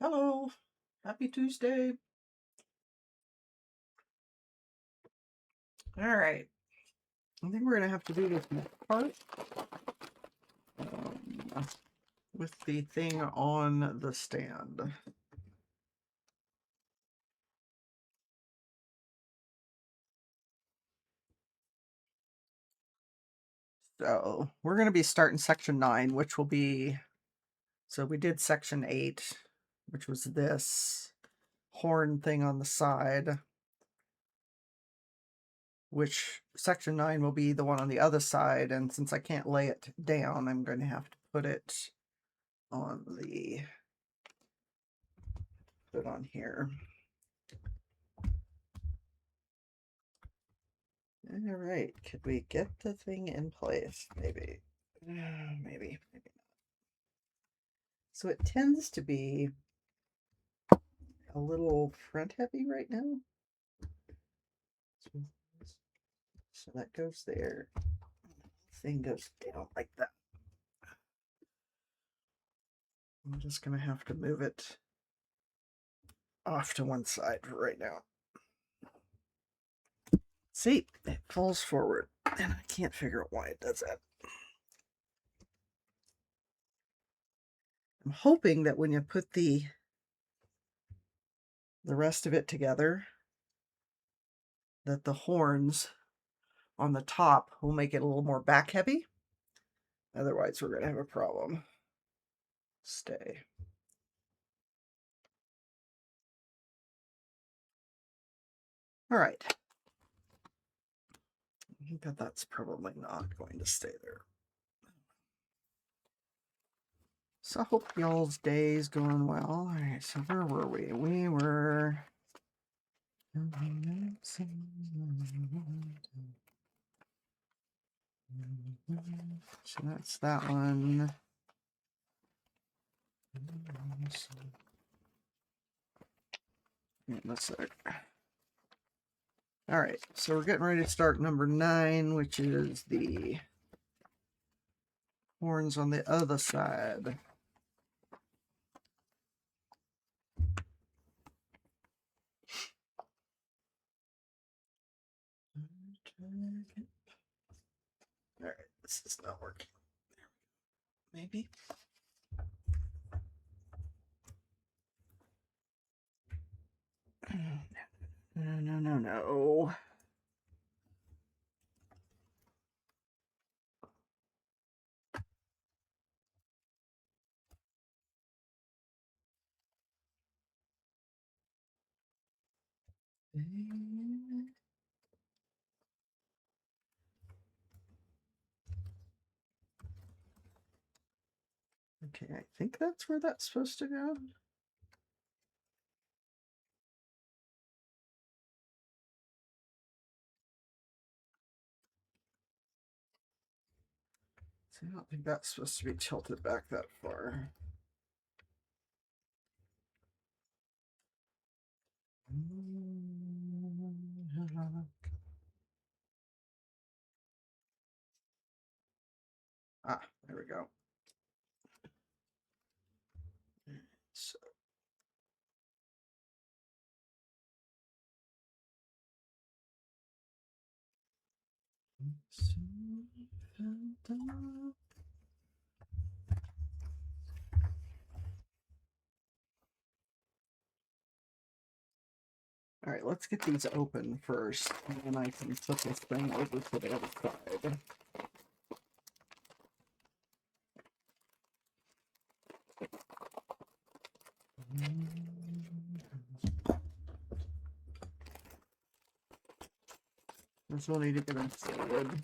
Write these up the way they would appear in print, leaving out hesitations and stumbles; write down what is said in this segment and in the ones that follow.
Hello, happy Tuesday. All right, I think we're gonna have to do this part with the thing on the stand. So we're gonna be starting section 9, which will be, so we did section 8, which was this horn thing on the side, which section 9 will be the one on the other side, and since I can't lay it down, I'm going to have to put it on here. All right, could we get the thing in place? Maybe. Maybe not. So it tends to be a little front heavy right now. So that goes there. Thing goes down like that. I'm just gonna have to move it off to one side for right now. See, it falls forward, and I can't figure out why it does that. I'm hoping that when you put the rest of it together, that the horns on the top will make it a little more back heavy. Otherwise, we're going to have a problem. Stay. All right. I think that's probably not going to stay there. So I hope y'all's day's going well. All right, so where were we? We were... So that's that one. Let's look. All right, so we're getting ready to start number 9, which is the horns on the other side. All right, this is not working. Maybe. No. Okay, I think that's where that's supposed to go. See, I don't think that's supposed to be tilted back that far. Ah, there we go. So, all right, let's get these open first, and then I can put this thing over to the other side. This will need to get installed.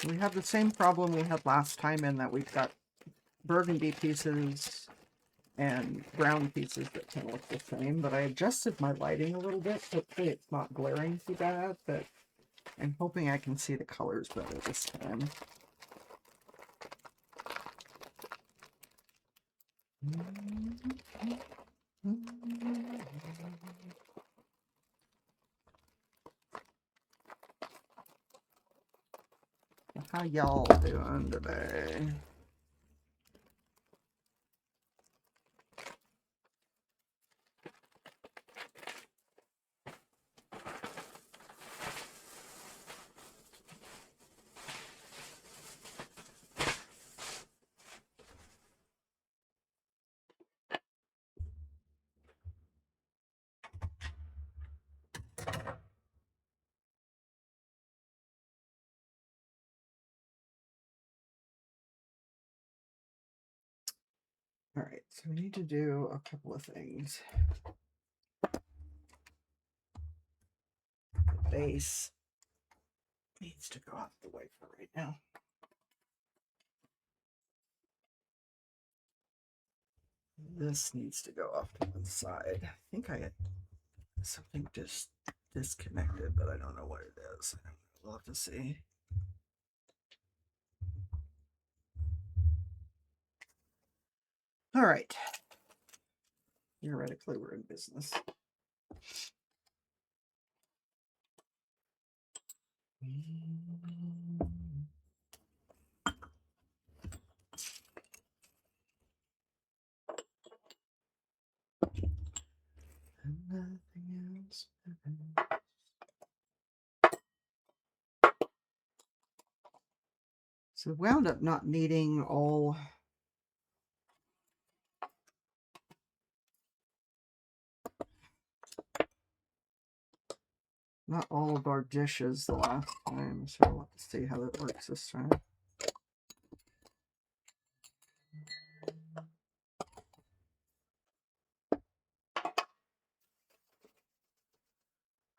We have the same problem we had last time in that we've got burgundy pieces and brown pieces that can look the same, but I adjusted my lighting a little bit. Hopefully it's not glaring too bad, but I'm hoping I can see the colors better this time. How y'all doing today? All right, so we need to do a couple of things. The base needs to go out the way for right now. This needs to go off to one side. I think I had something just disconnected, but I don't know what it is. We'll have to see. All right. Theoretically, we're in business. And nothing else. So we wound up not needing all of our dishes the last time, so we'll have to see how that works this time.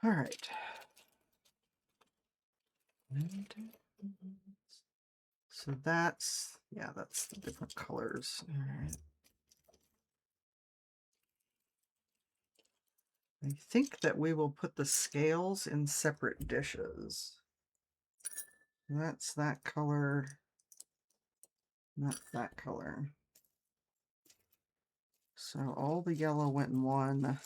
All right. So that's, yeah, that's the different colors. All right. I think that we will put the scales in separate dishes. That's that color, not that color. So all the yellow went in one.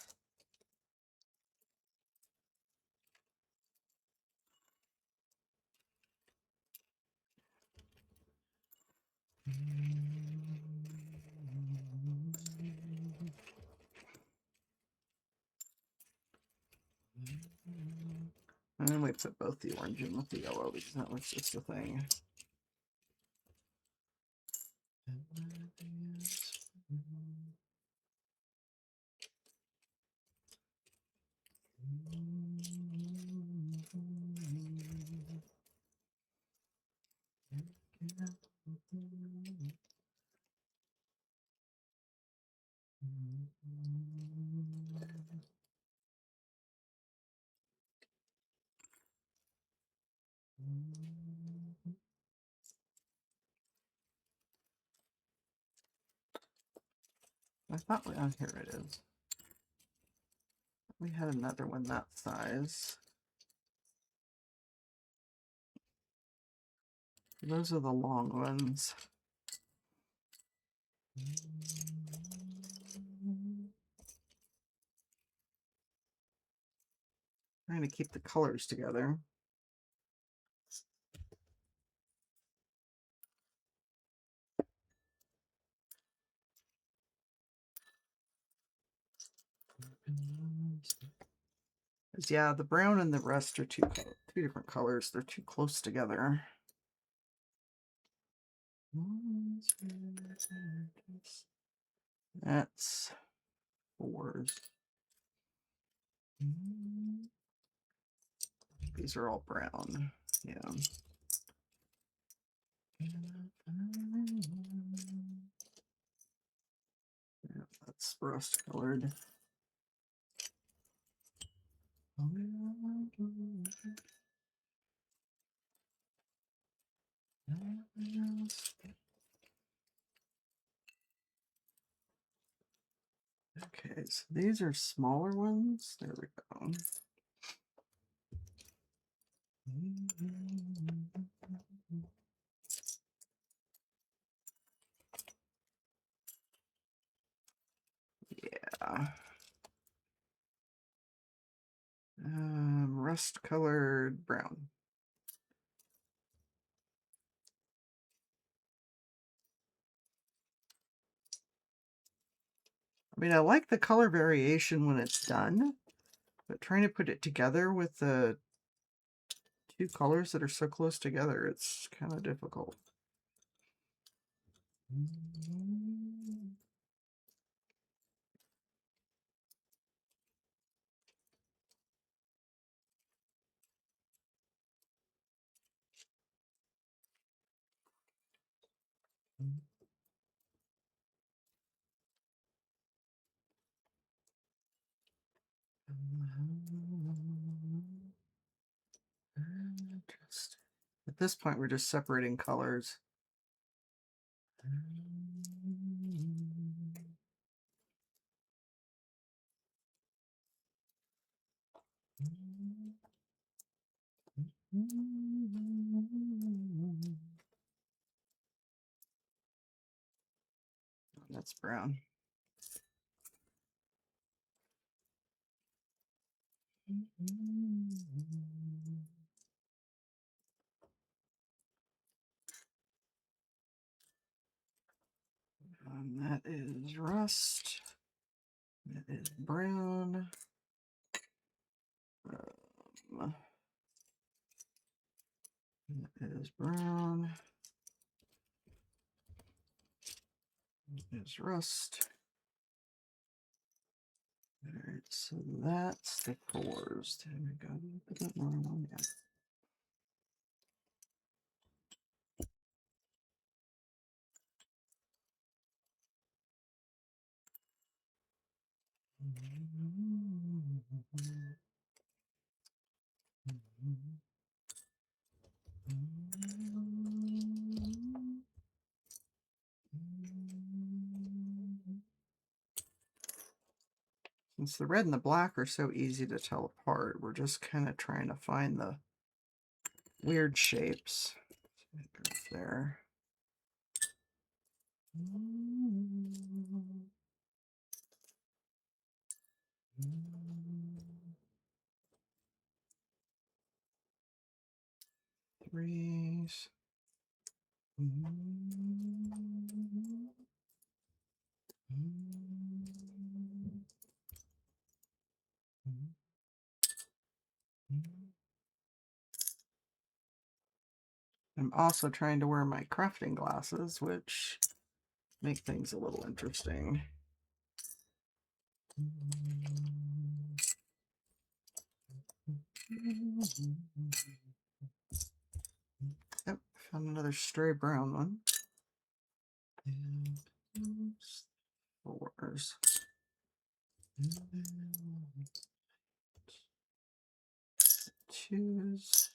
And then we put both the orange in with the yellow because that was just the thing. I thought we, oh, here it is. We had another one that size. Those are the long ones. Trying to keep the colors together. Yeah, the brown and the rest are two different colors. They're too close together. That's fours. These are all brown. Yeah. Yeah, that's rust colored. Okay, so these are smaller ones. There we go. Yeah. Rust colored brown. I mean, I like the color variation when it's done, but trying to put it together with the two colors that are so close together, it's kind of difficult. At this point, we're just separating colors. That's brown. And that is rust. That is brown. That is brown. That is rust. Alright, so that's the fours. There we go. Put that more on there. Since the red and the black are so easy to tell apart, we're just kind of trying to find the weird shapes. So it goes there. 3s. I'm also trying to wear my crafting glasses, which make things a little interesting. Yep, found another stray brown one. And fours. Choose.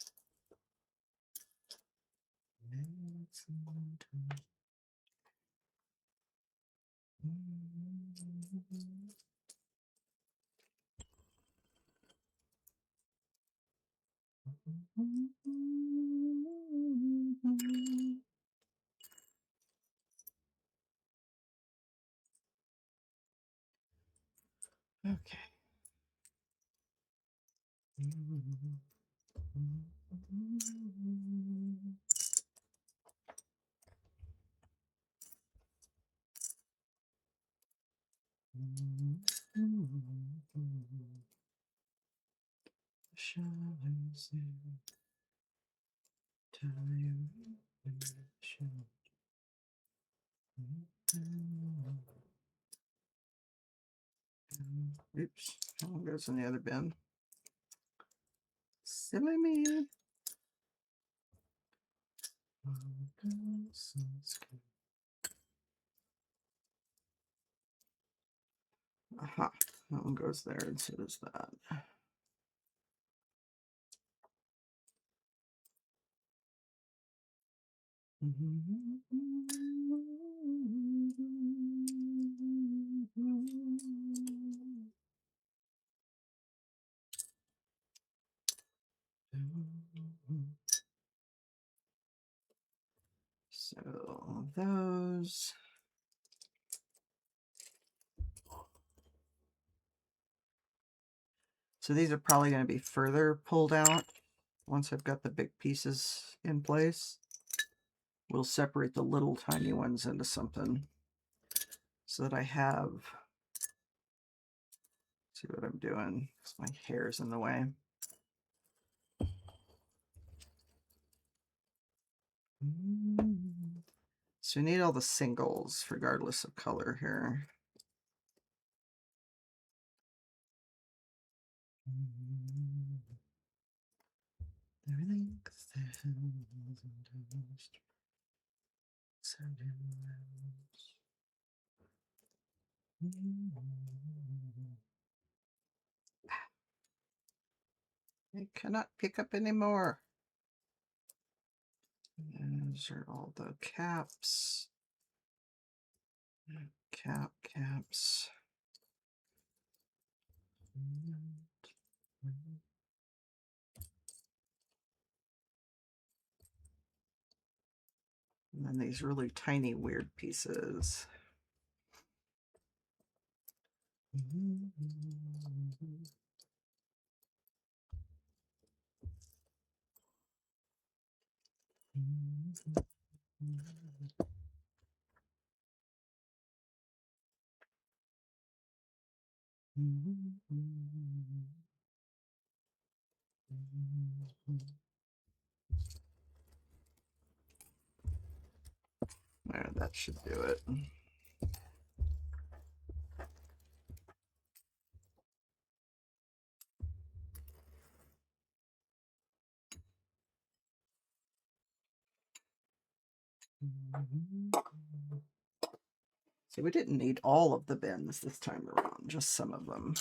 Okay. Shall I say time shall oops, that one goes in the other bin. Silly me. Aha, that one goes there, and so does that. So those. So these are probably going to be further pulled out once I've got the big pieces in place. We'll separate the little tiny ones into something so that I have, see what I'm doing, because my hair's in the way. So we need all the singles regardless of color here. I cannot pick up anymore. Those are all the caps. Caps. And then these really tiny weird pieces. There, that should do it. See, we didn't need all of the bins this time around, just some of them.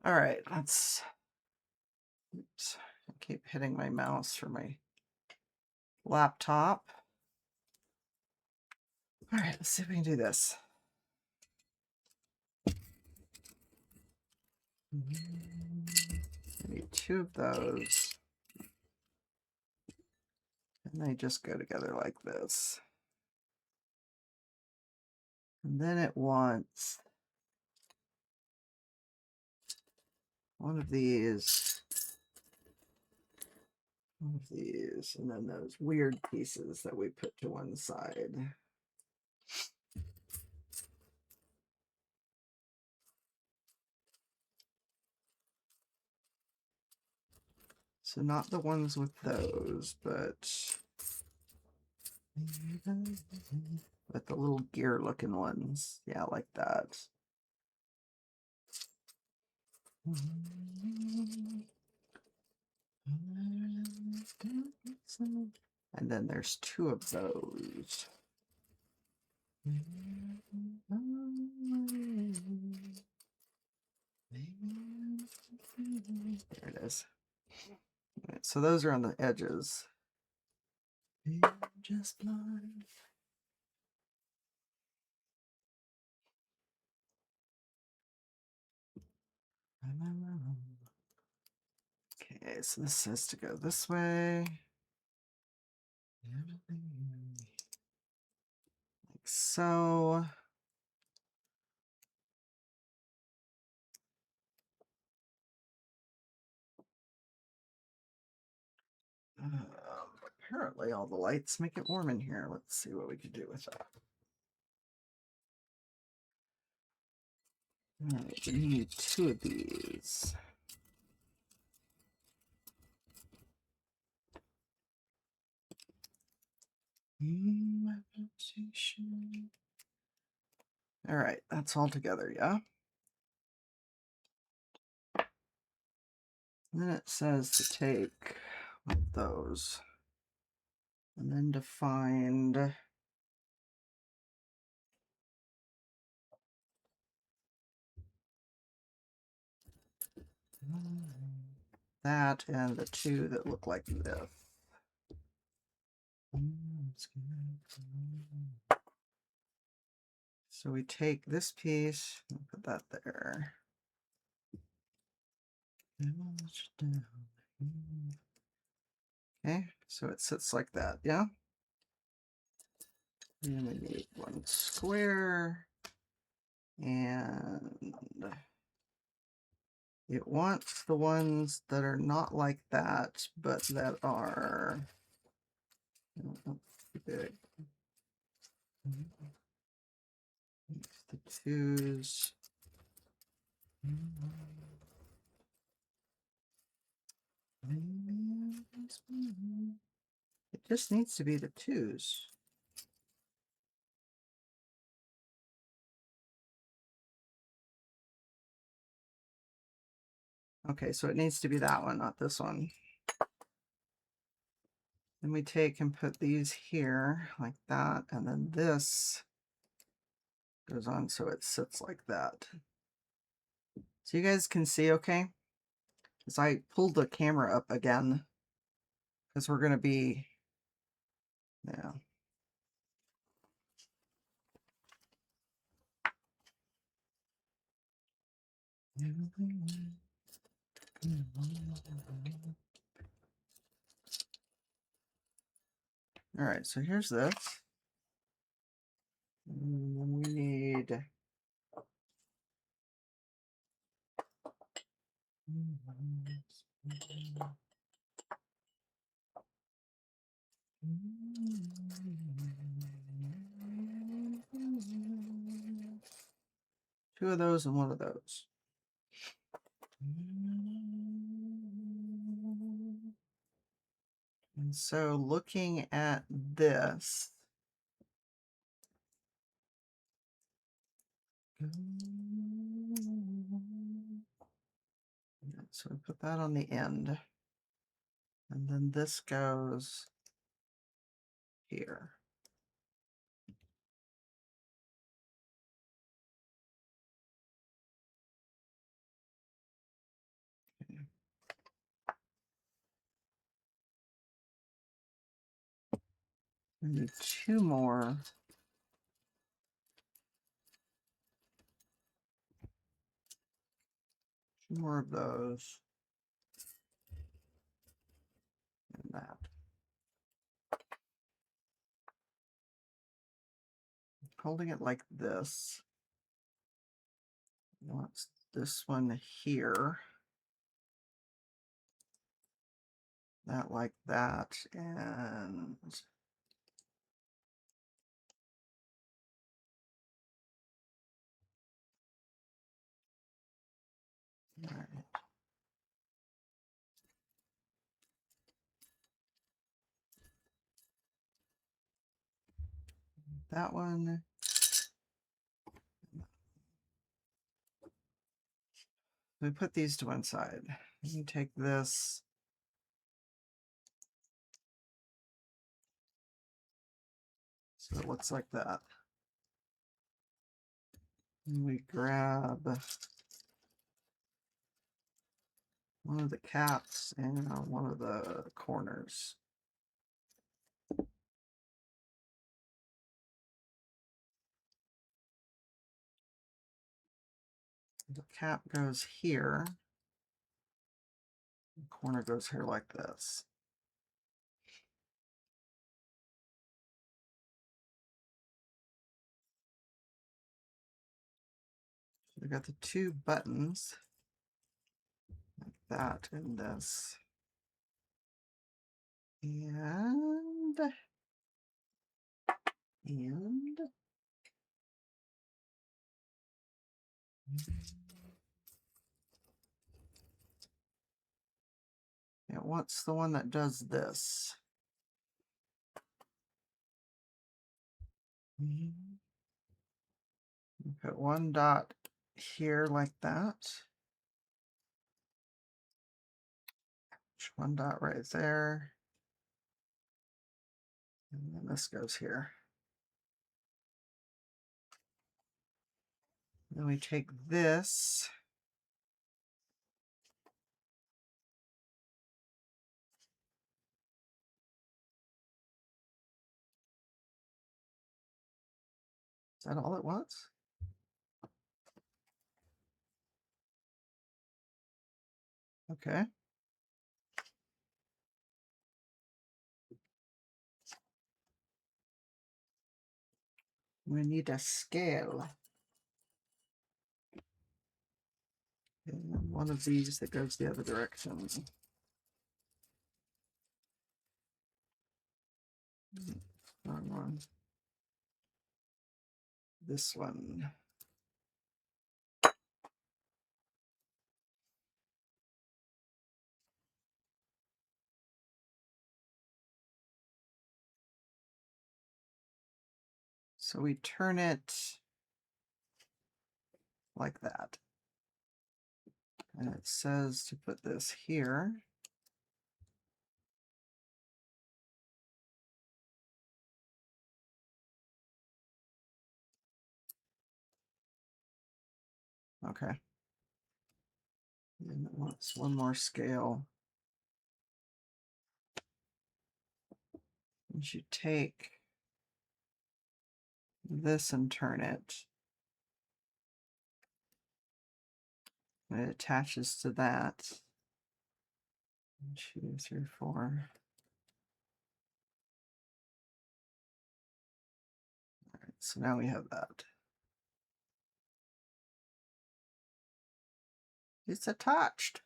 All right, let's, oops, I keep hitting my mouse for my laptop. All right, let's see if we can do this. I need 2 of those. And they just go together like this. And then it wants one of these, and then those weird pieces that we put to one side. So not the ones with those, but the little gear looking ones. Yeah, like that. And then there's 2 of those. There it is. Right, so those are on the edges. Just blind. Okay, so this has to go this way. Like so. Apparently all the lights make it warm in here. Let's see what we can do with that. All right, we need 2 of these. All right, that's all together, yeah? And then it says to take one of those and then to find that and the 2 that look like this. So we take this piece and put that there. Okay, so it sits like that, yeah? And we need one square, and it wants the ones that are not like that, but that are big. The twos. It just needs to be the twos. Okay, so it needs to be that one, not this one. Then we take and put these here like that, and then this goes on so it sits like that. So you guys can see okay? Because I pulled the camera up again because we're going to be, yeah. All right, so here's this. And then we need two of those and one of those. And so looking at this, so we put that on the end, and then this goes here. Okay. I need two more. Two more of those. And that. Holding it like this. Wants this one here. That like that, and all right. That one. We put these to one side. You take this. So it looks like that. And we grab one of the caps and one of the corners. The cap goes here. The corner goes here like this. So we got the two buttons like that and this. And it wants the one that does this. Put one dot here like that. One dot right there. And then this goes here. Then we take this. Is that all it was? Okay. We need a scale. And one of these that goes the other direction. Wrong one. This one. So we turn it like that. And it says to put this here. Okay. And it wants one more scale. You should take this and turn it. And it attaches to that. 1, 2, 3, 4. All right, so now we have that. It's attached.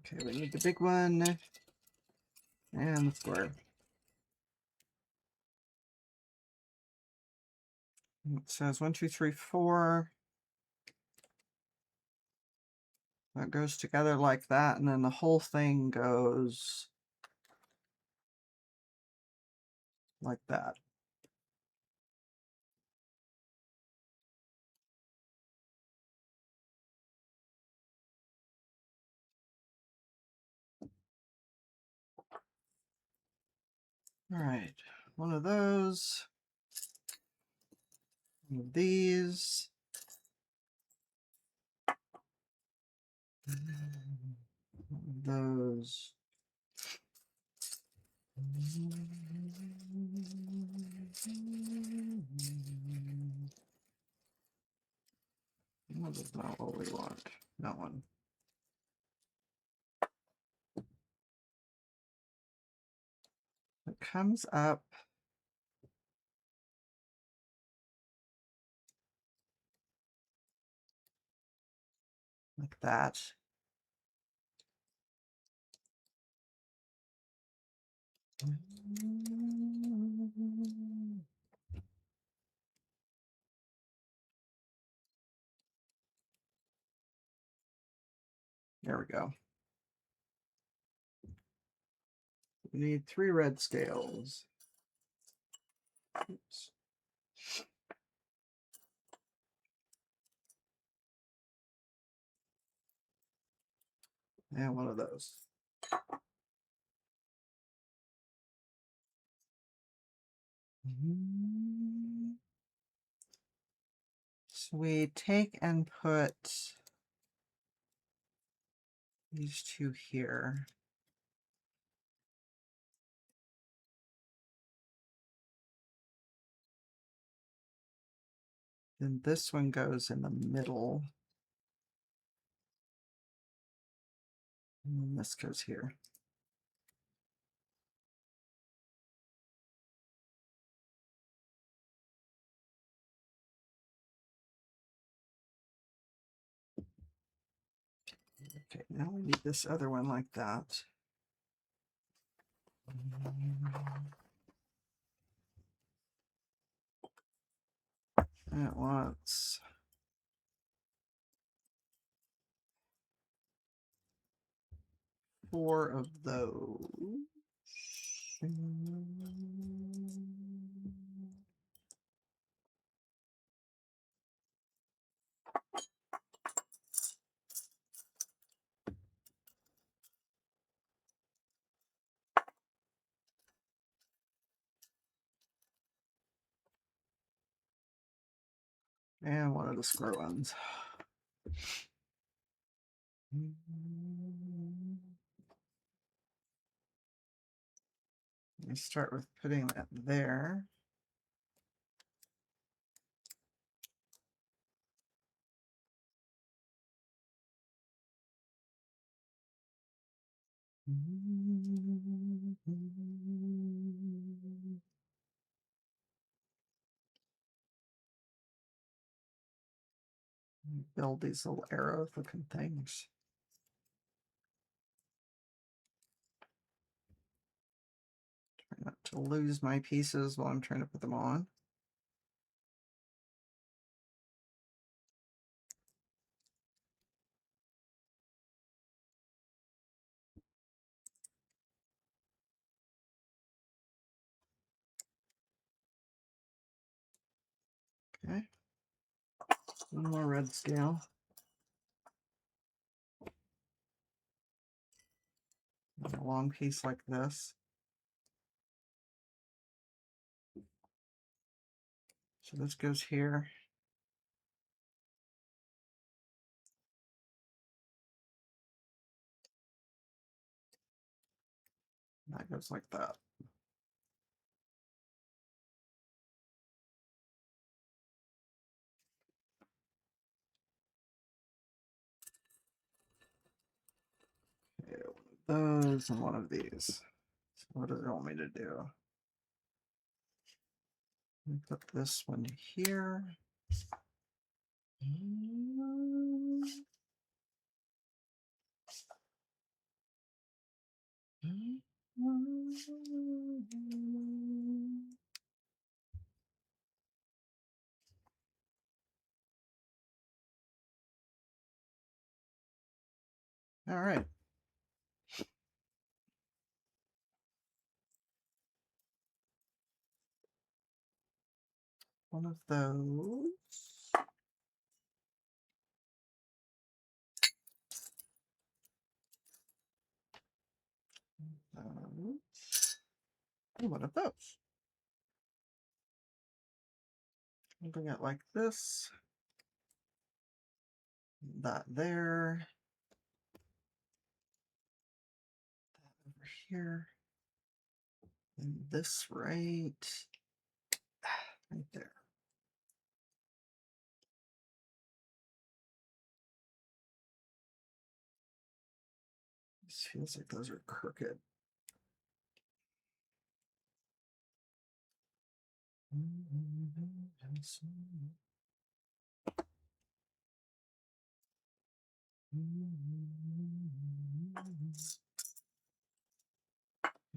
Okay, we need the big one and the square. It says 1, 2, 3, 4. That goes together like that, and then the whole thing goes like that. All right, one of those, one of these, one of those. That is not what we want. That one. It comes up like that. There we go. We need 3 red scales. Oops. And one of those. So we take and put these 2 here. Then this one goes in the middle. And this goes here. Okay, now we need this other one like that. And it wants 4 of those. And one of the square ones. Let me start with putting that there. Build these little arrow looking things. Try not to lose my pieces while I'm trying to put them on. Okay. One more red scale. And a long piece like this. So this goes here. That goes like that. Okay, one of those and one of these. So what does it want me to do? Let me put this one here. All right. One of those. And one of those. Bring it like this. That there. That over here. And this right there. This feels like those are crooked.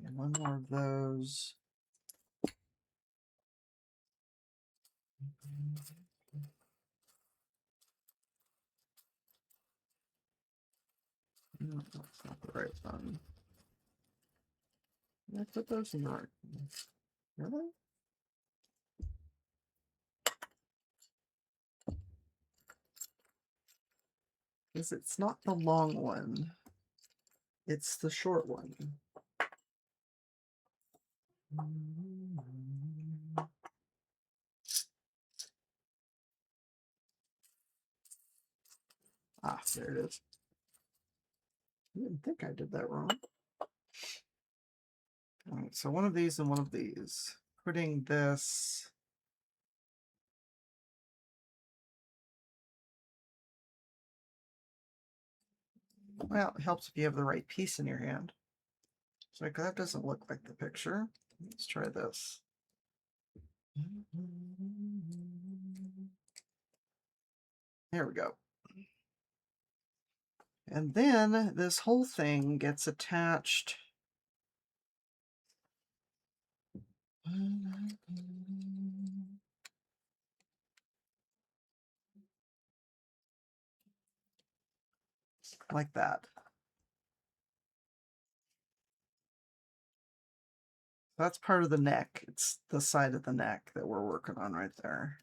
And one more of those. No, that's not the right one. I put those in the right one. Really? Because it's not the long one. It's the short one. Ah, there it is. I didn't think I did that wrong. All right, so one of these and one of these. Putting this. Well, it helps if you have the right piece in your hand. So that doesn't look like the picture. Let's try this. There we go. And then this whole thing gets attached. Like that. That's part of the neck. It's the side of the neck that we're working on right there.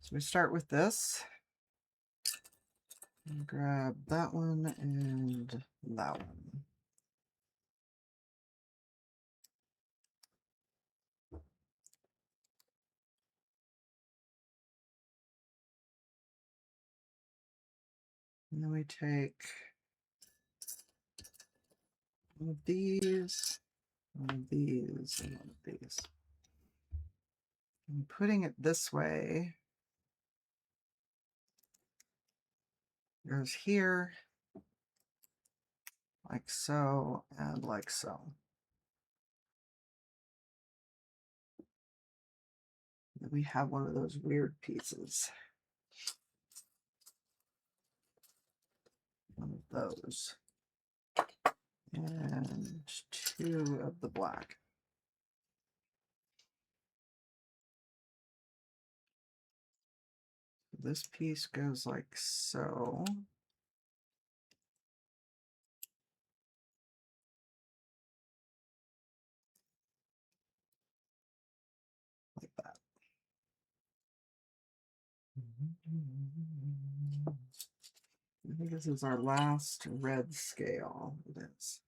So we start with this. And grab that one and that one. And then we take one of these, one of these, and one of these. And putting it this way goes here, like so, and like so. And we have one of those weird pieces. One of those. And 2 of the black. This piece goes like so. Like that. I think this is our last red scale. It is.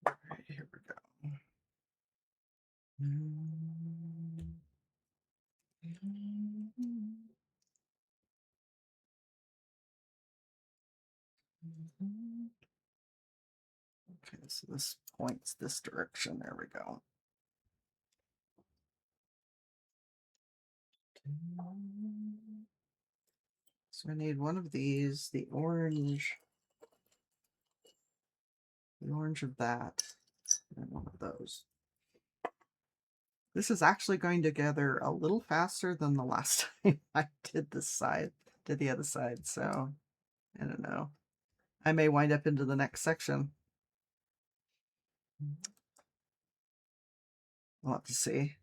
All right, here we go. Okay, so this points this direction. There we go. So I need one of these, the orange of that, and one of those. This is actually going together a little faster than the last time I did this side, did the other side, so I don't know. I may wind up into the next section. We'll have to see.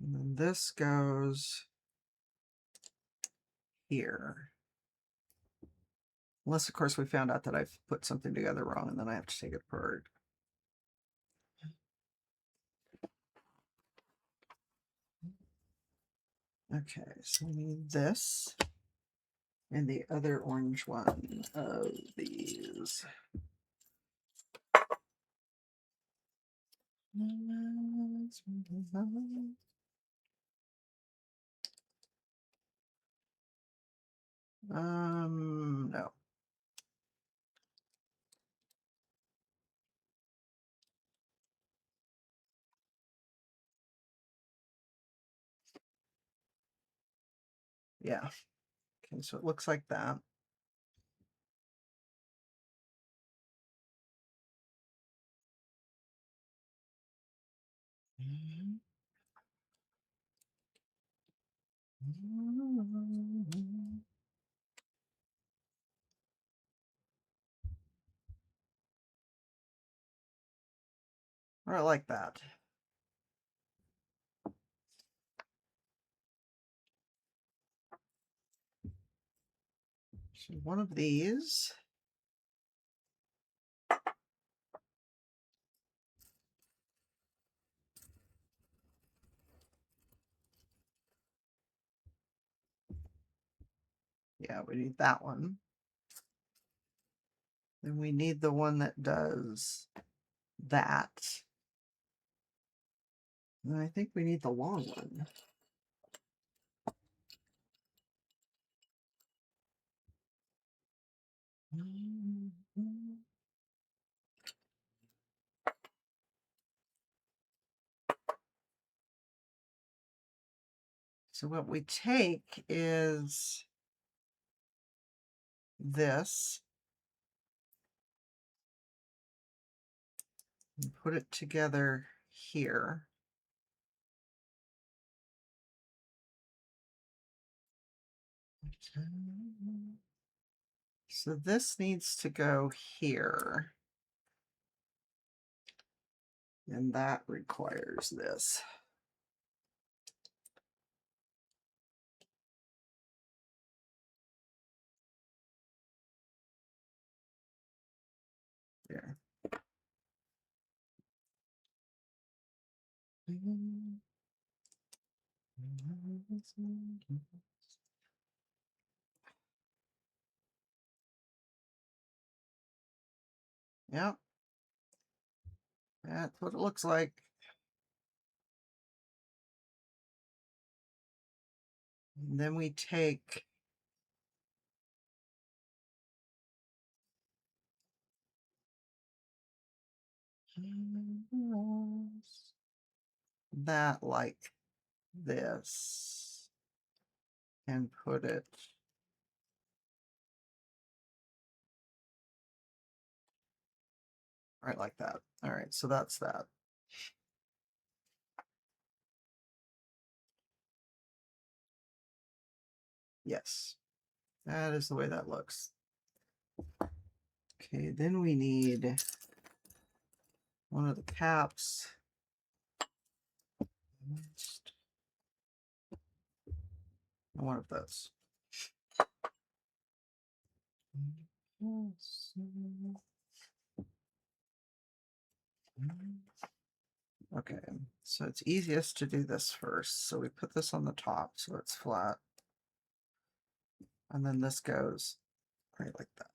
And then this goes here. Unless, of course, we found out that I've put something together wrong and then I have to take it apart. Okay, so we need this and the other orange one of these. No. Yeah. Okay, so it looks like that. I like that. So one of these. Yeah, we need that one. Then we need the one that does that. And I think we need the long one. So what we take is this and put it together here. So this needs to go here. And that requires this. Yeah, that's what it looks like. And then we take that like this and put it right like that. All right, so that's that. Yes, that is the way that looks. Okay, then we need one of the caps. One of those. Okay, so it's easiest to do this first. So we put this on the top so it's flat. And then this goes right like that.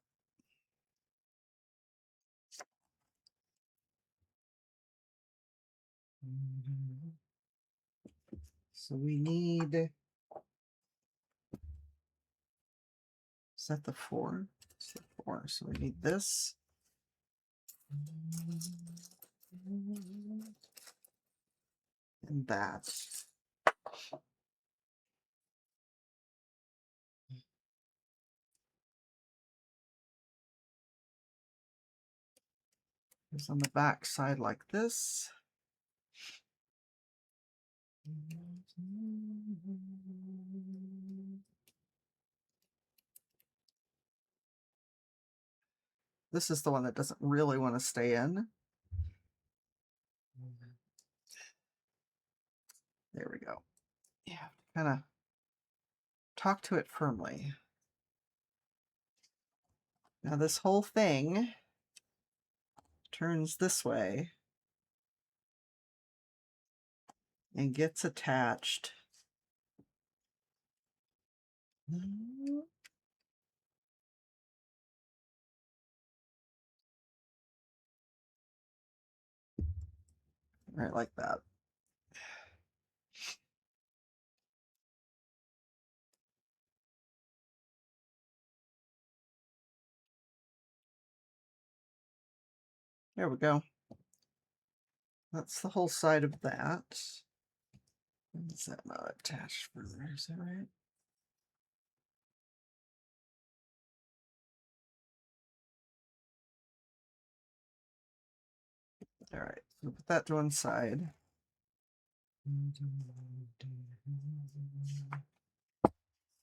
So we need, is that the 4? It's the 4. So we need this. And that. It's on the back side like this. This is the one that doesn't really want to stay in. There we go. You have to kind of talk to it firmly. Now this whole thing turns this way and gets attached. Right like that. There we go. That's the whole side of that. Is that not attached further? Is that right? All right, so put that to one side.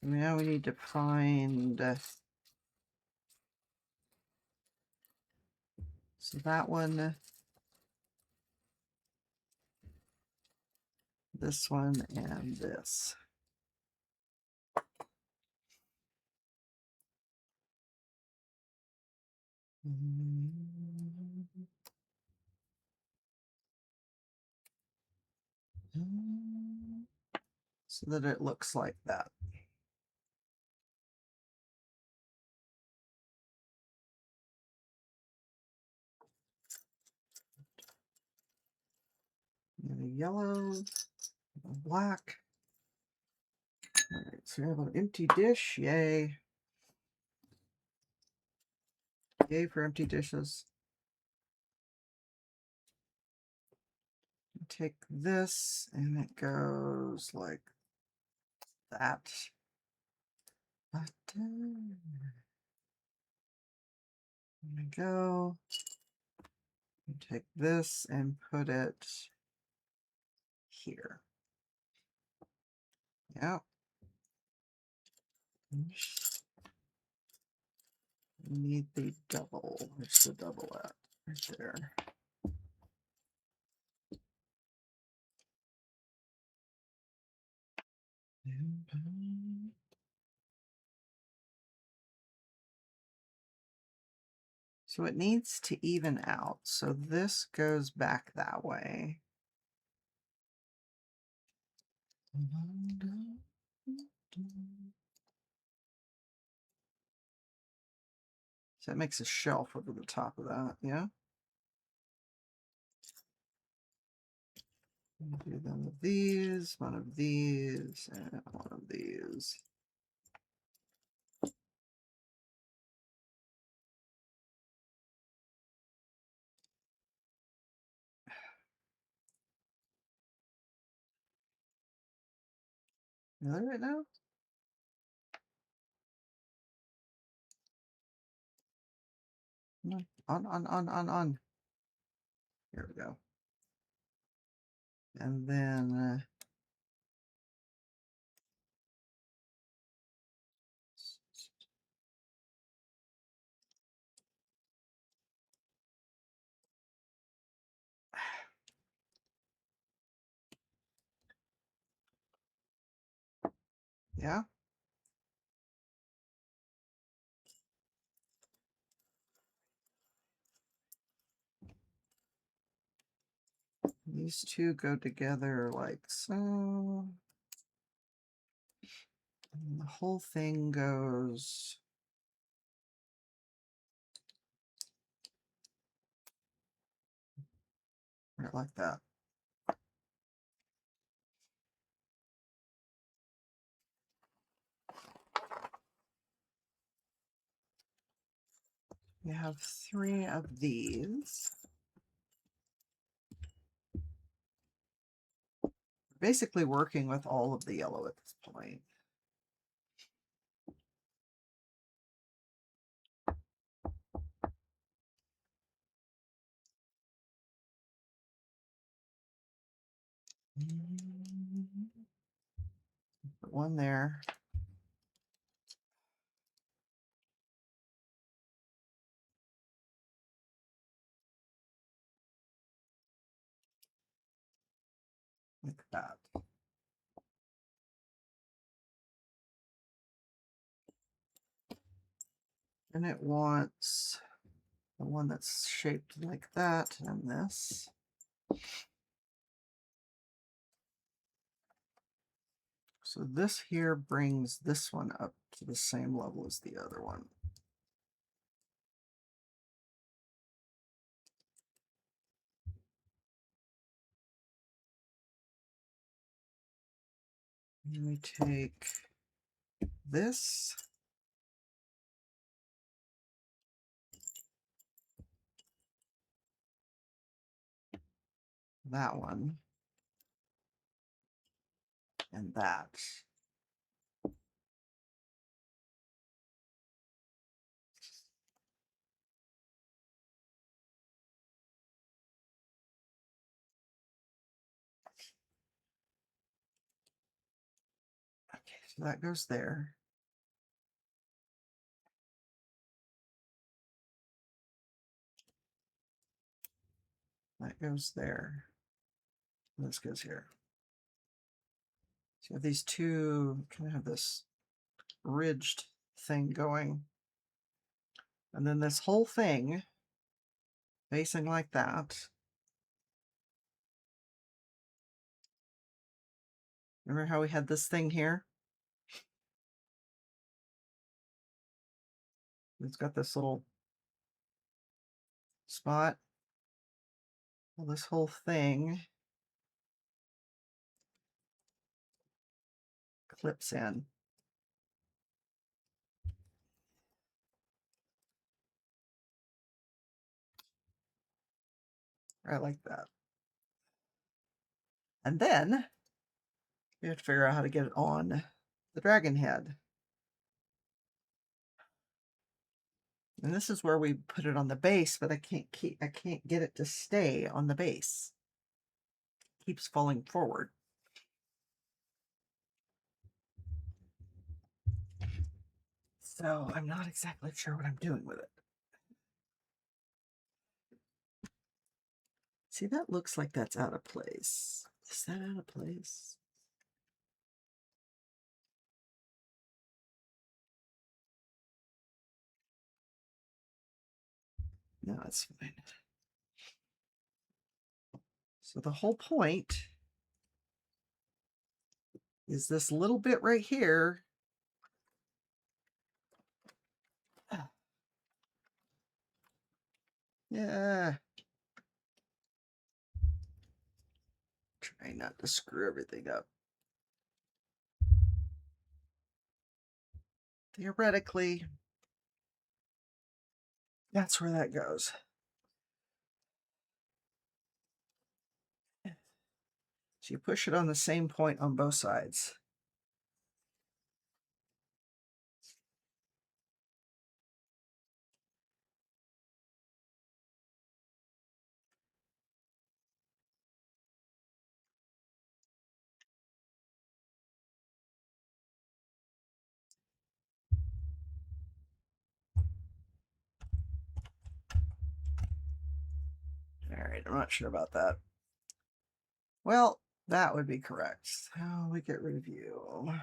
Now we need to find, so that one, this one, and this. So that it looks like that. And a yellow, a black. All right, so we have an empty dish. Yay. Yay for empty dishes. Take this and it goes like that. Button. There we go. Take this and put it here. Yeah. We need the double. Where's the double at? Right there. So it needs to even out. So this goes back that way. So that makes a shelf over the top of that, yeah? Do one of these, and one of these. Is that right now? On. Here we go. And then yeah. These two go together like so. And the whole thing goes right like that. We have 3 of these. Basically working with all of the yellow at this point. Put one there. Like that. And it wants the one that's shaped like that and this. So this here brings this one up to the same level as the other one. And we take this. That one. And that. Okay, so that goes there. That goes there. And this goes here. So you have these two, kind of have this ridged thing going. And then this whole thing facing like that. Remember how we had this thing here? It's got this little spot. Well, this whole thing clips in. Right like that. And then we have to figure out how to get it on the dragon head. And this is where we put it on the base, but I can't get it to stay on the base. It keeps falling forward. So I'm not exactly sure what I'm doing with it. See, that looks like that's out of place. Is that out of place? No, it's fine. So the whole point is this little bit right here. Yeah. Try not to screw everything up. Theoretically, that's where that goes. So you push it on the same point on both sides. All right, I'm not sure about that. Well, that would be correct. How we get rid of you?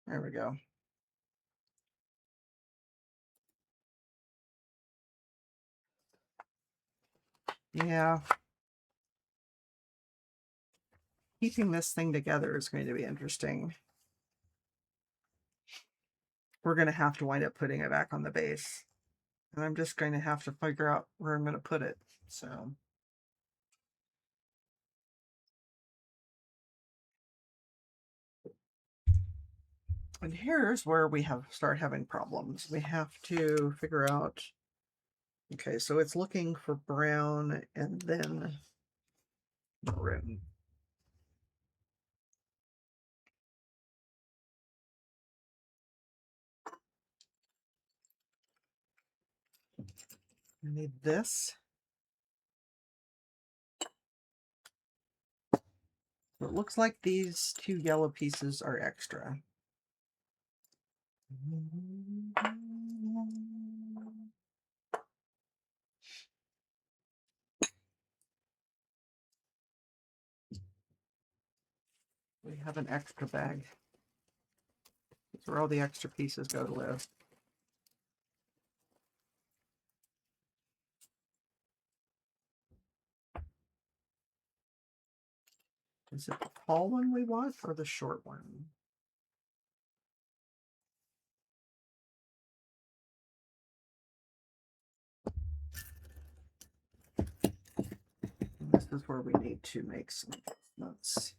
There we go. Yeah. Keeping this thing together is going to be interesting. We're going to have to wind up putting it back on the base. And I'm just going to have to figure out where I'm going to put it. So. And here's where we start having problems. We have to figure out, okay, so it's looking for brown and then maroon. I need this. So it looks like these two yellow pieces are extra. We have an extra bag. That's where all the extra pieces go to live. Is it the tall one we want or the short one? And this is where we need to make some notes.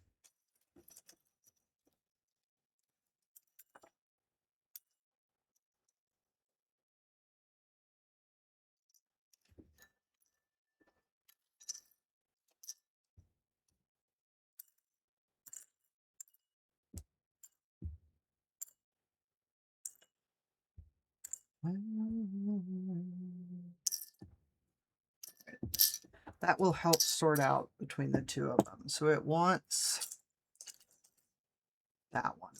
That will help sort out between the two of them. So it wants that one.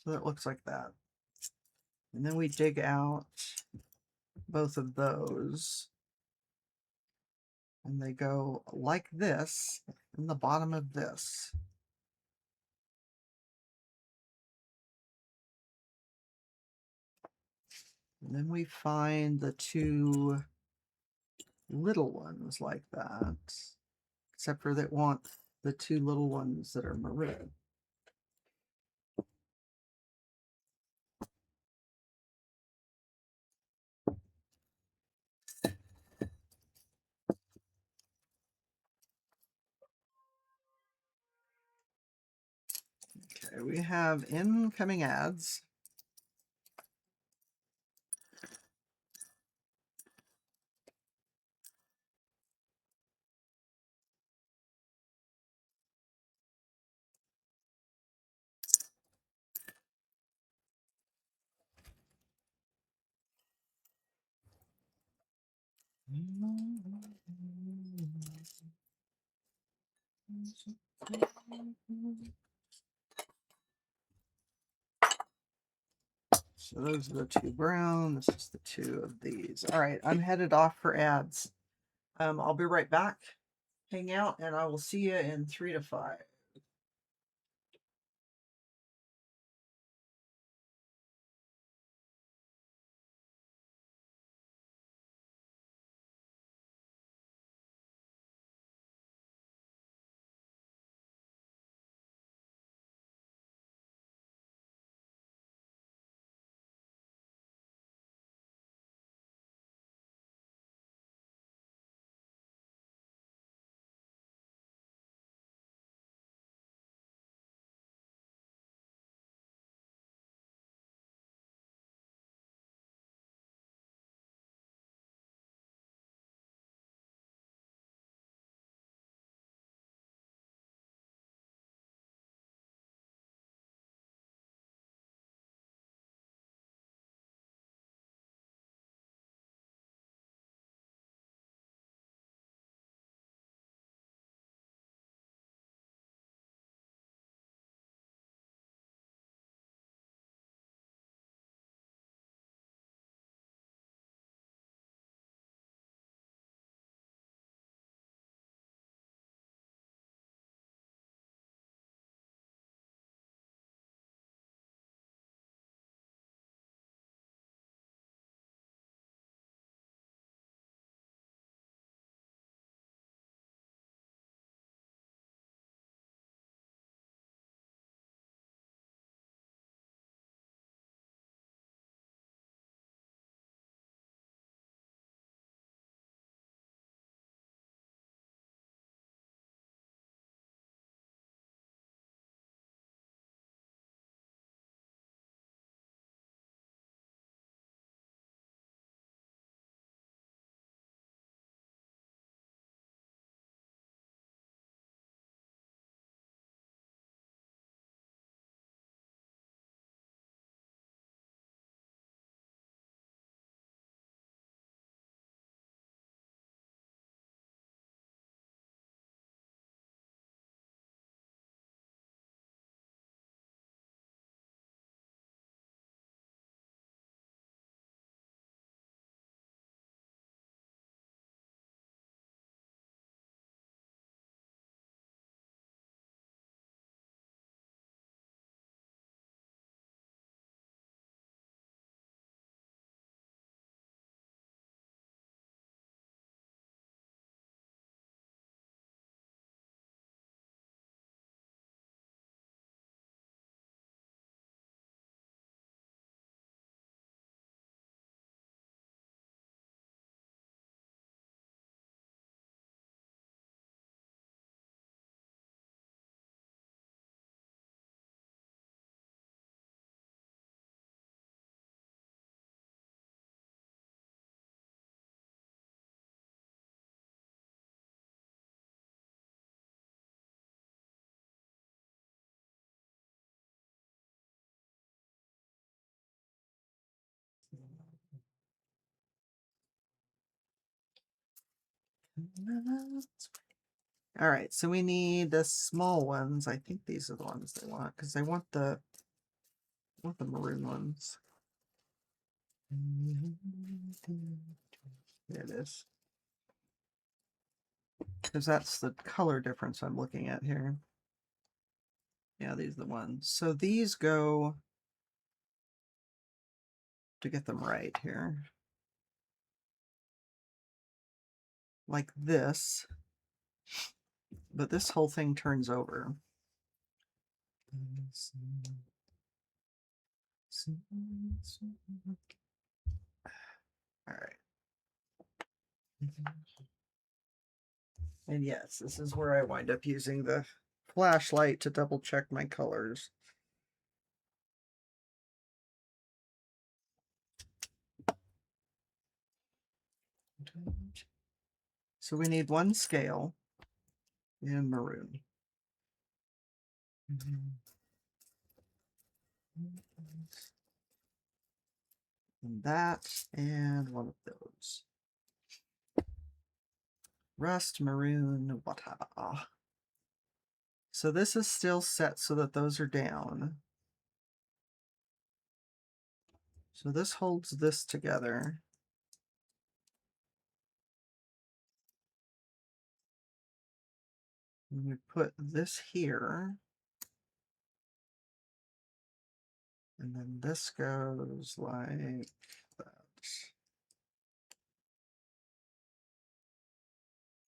So it looks like that. And then we dig out both of those. And they go like this in the bottom of this. And then we find the two little ones like that, except for that want the two little ones that are maroon. Okay, we have incoming ads. So So those are the two brown. This is the two of these. All right, I'm headed off for ads. I'll be right back. Hang out, and I will see you in 3 to 5. All right, so we need the small ones. I think these are the ones they want because I want the maroon ones. There it is. Because that's the color difference I'm looking at here. Yeah, these are the ones. So these go to get them right here. Like this. But this whole thing turns over. All right. And yes, this is where I wind up using the flashlight to double check my colors. So we need one scale in maroon. And that, and one of those. Rust, maroon, whatever. So this is still set so that those are down. So this holds this together. And we put this here. And then this goes like that.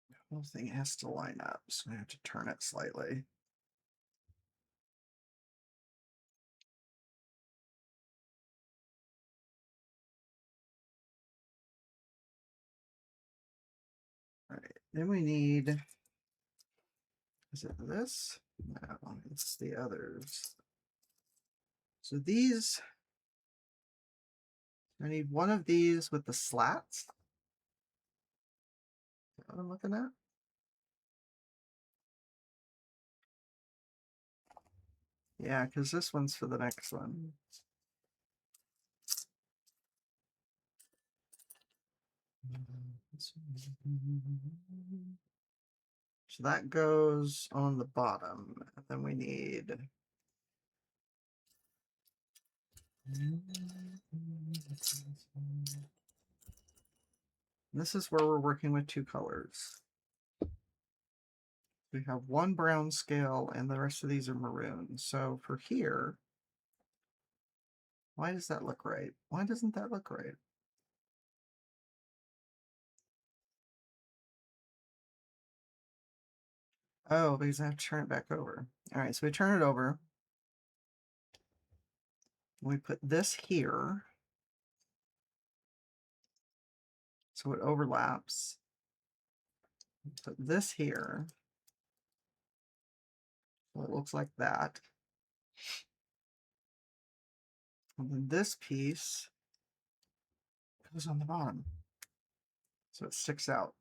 The whole thing has to line up, so I have to turn it slightly. All right, then we need, is it this? No, it's the others. So these, I need one of these with the slats. Is that what I'm looking at? Yeah, because this one's for the next one. So that goes on the bottom. And then we need, this is where we're working with two colors. We have one brown scale and the rest of these are maroon. So for here, why does that look right? Why doesn't that look right? Oh, because I have to turn it back over. All right, so we turn it over. We put this here. So it overlaps. Put this here. So it looks like that. And then this piece goes on the bottom. So it sticks out.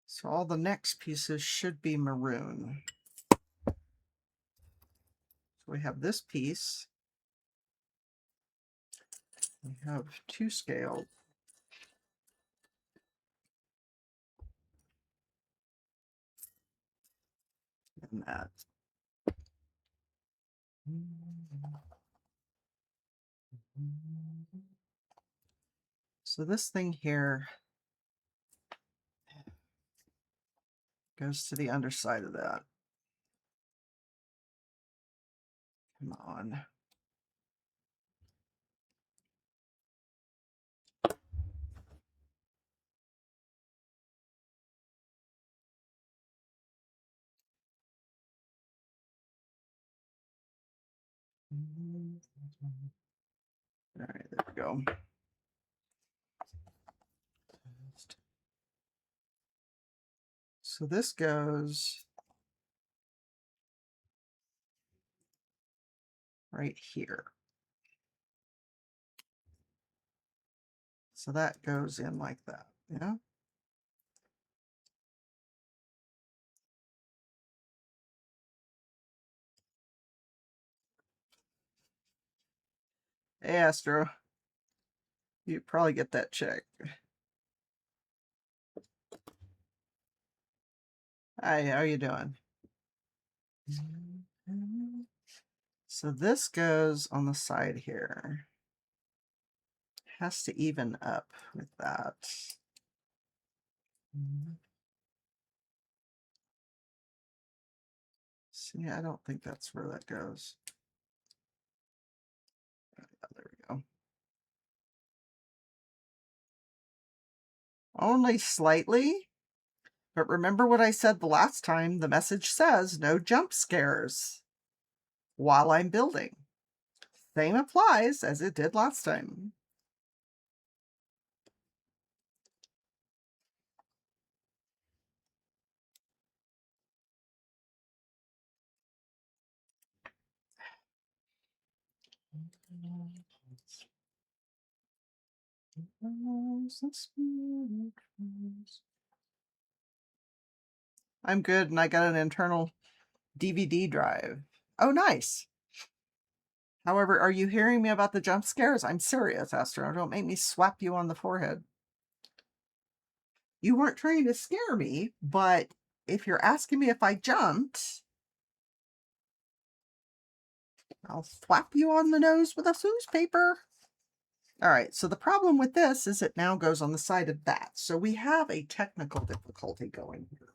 So all the next pieces should be maroon. So we have this piece. We have two scales. And that. So this thing here goes to the underside of that. Come on. All right, there we go. So this goes right here. So that goes in like that, yeah? Hey, Astro. You probably get that checked. Hi, how you doing? So this goes on the side here. Has to even up with that. See, I don't think that's where that goes. Oh, yeah, there we go. Only slightly. But remember what I said the last time, the message says no jump scares while I'm building. Same applies as it did last time. I'm good, and I got an internal DVD drive. Oh, nice. However, are you hearing me about the jump scares? I'm serious, Astro. Don't make me slap you on the forehead. You weren't trying to scare me, but if you're asking me if I jumped, I'll slap you on the nose with a newspaper. All right, so the problem with this is it now goes on the side of that. So we have a technical difficulty going here.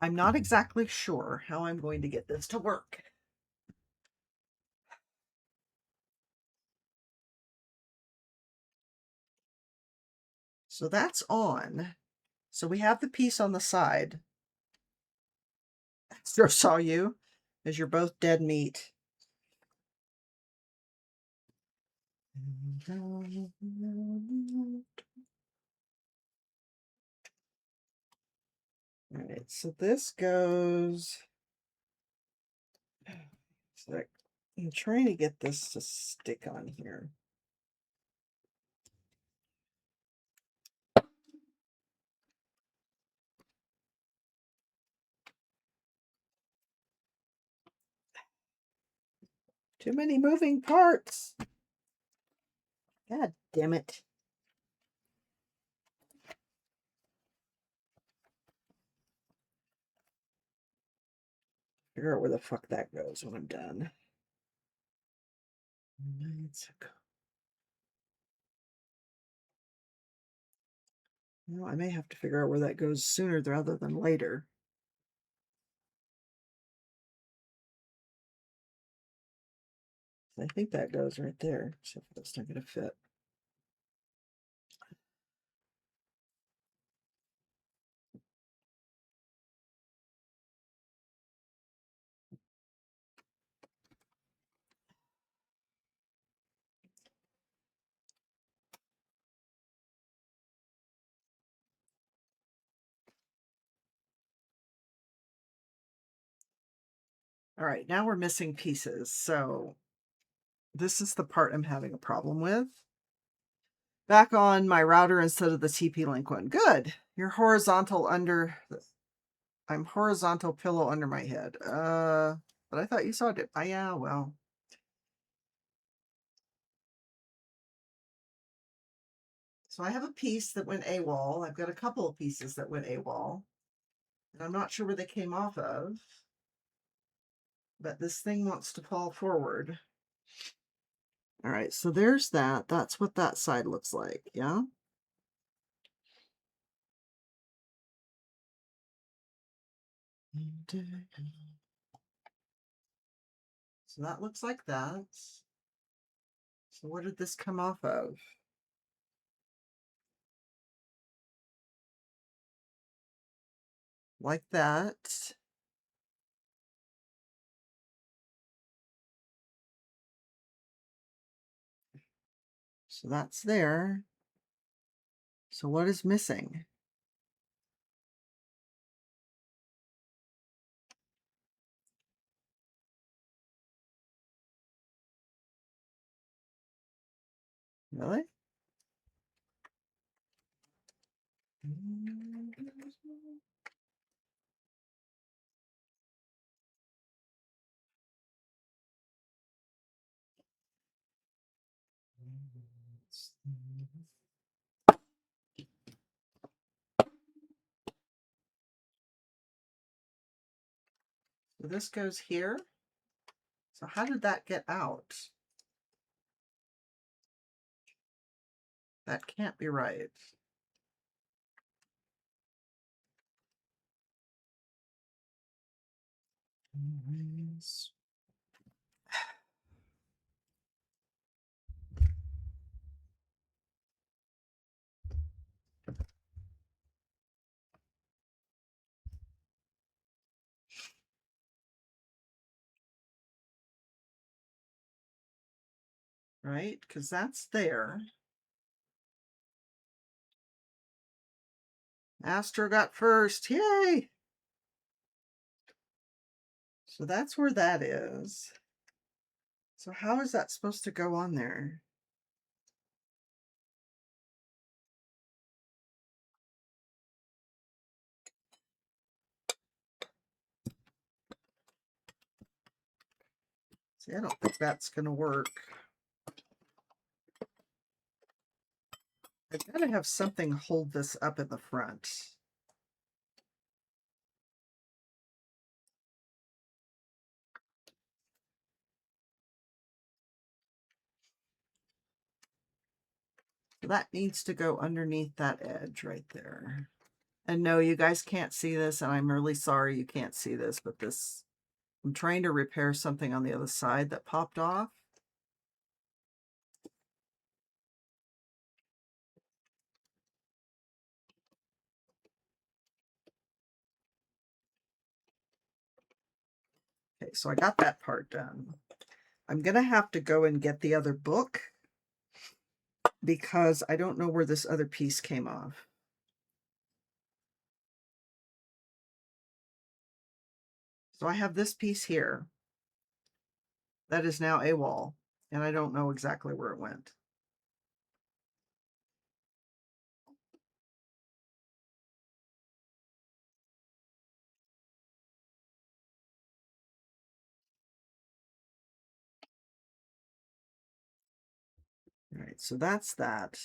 I'm not exactly sure how I'm going to get this to work. So that's on. So we have the piece on the side. Astro saw you, as you're both dead meat. All right, so this goes. So I'm trying to get this to stick on here. Too many moving parts. God damn it. Figure out where the fuck that goes when I'm done. Well, I may have to figure out where that goes sooner rather than later. I think that goes right there, except that's not going to fit. All right, now we're missing pieces. So this is the part I'm having a problem with. Back on my router instead of the TP-Link one. Good. You're horizontal under... I'm horizontal pillow under my head. But I thought you saw it. Yeah, well. So I have a piece that went AWOL. I've got a couple of pieces that went AWOL. And I'm not sure where they came off of. But this thing wants to fall forward. All right, so there's that. That's what that side looks like, yeah? So that looks like that. So where did this come off of? Like that. So that's there. So what is missing? Really? So this goes here. So how did that get out? That can't be right. Right? Because that's there. Astro got first. Yay! So that's where that is. So how is that supposed to go on there? See, I don't think that's going to work. I've got to have something hold this up in the front. That needs to go underneath that edge right there. And no, you guys can't see this, and I'm really sorry you can't see this, but this, I'm trying to repair something on the other side that popped off. Okay, so I got that part done. I'm going to have to go and get the other book because I don't know where this other piece came off. So I have this piece here that is now AWOL, and I don't know exactly where it went. All right, so that's that.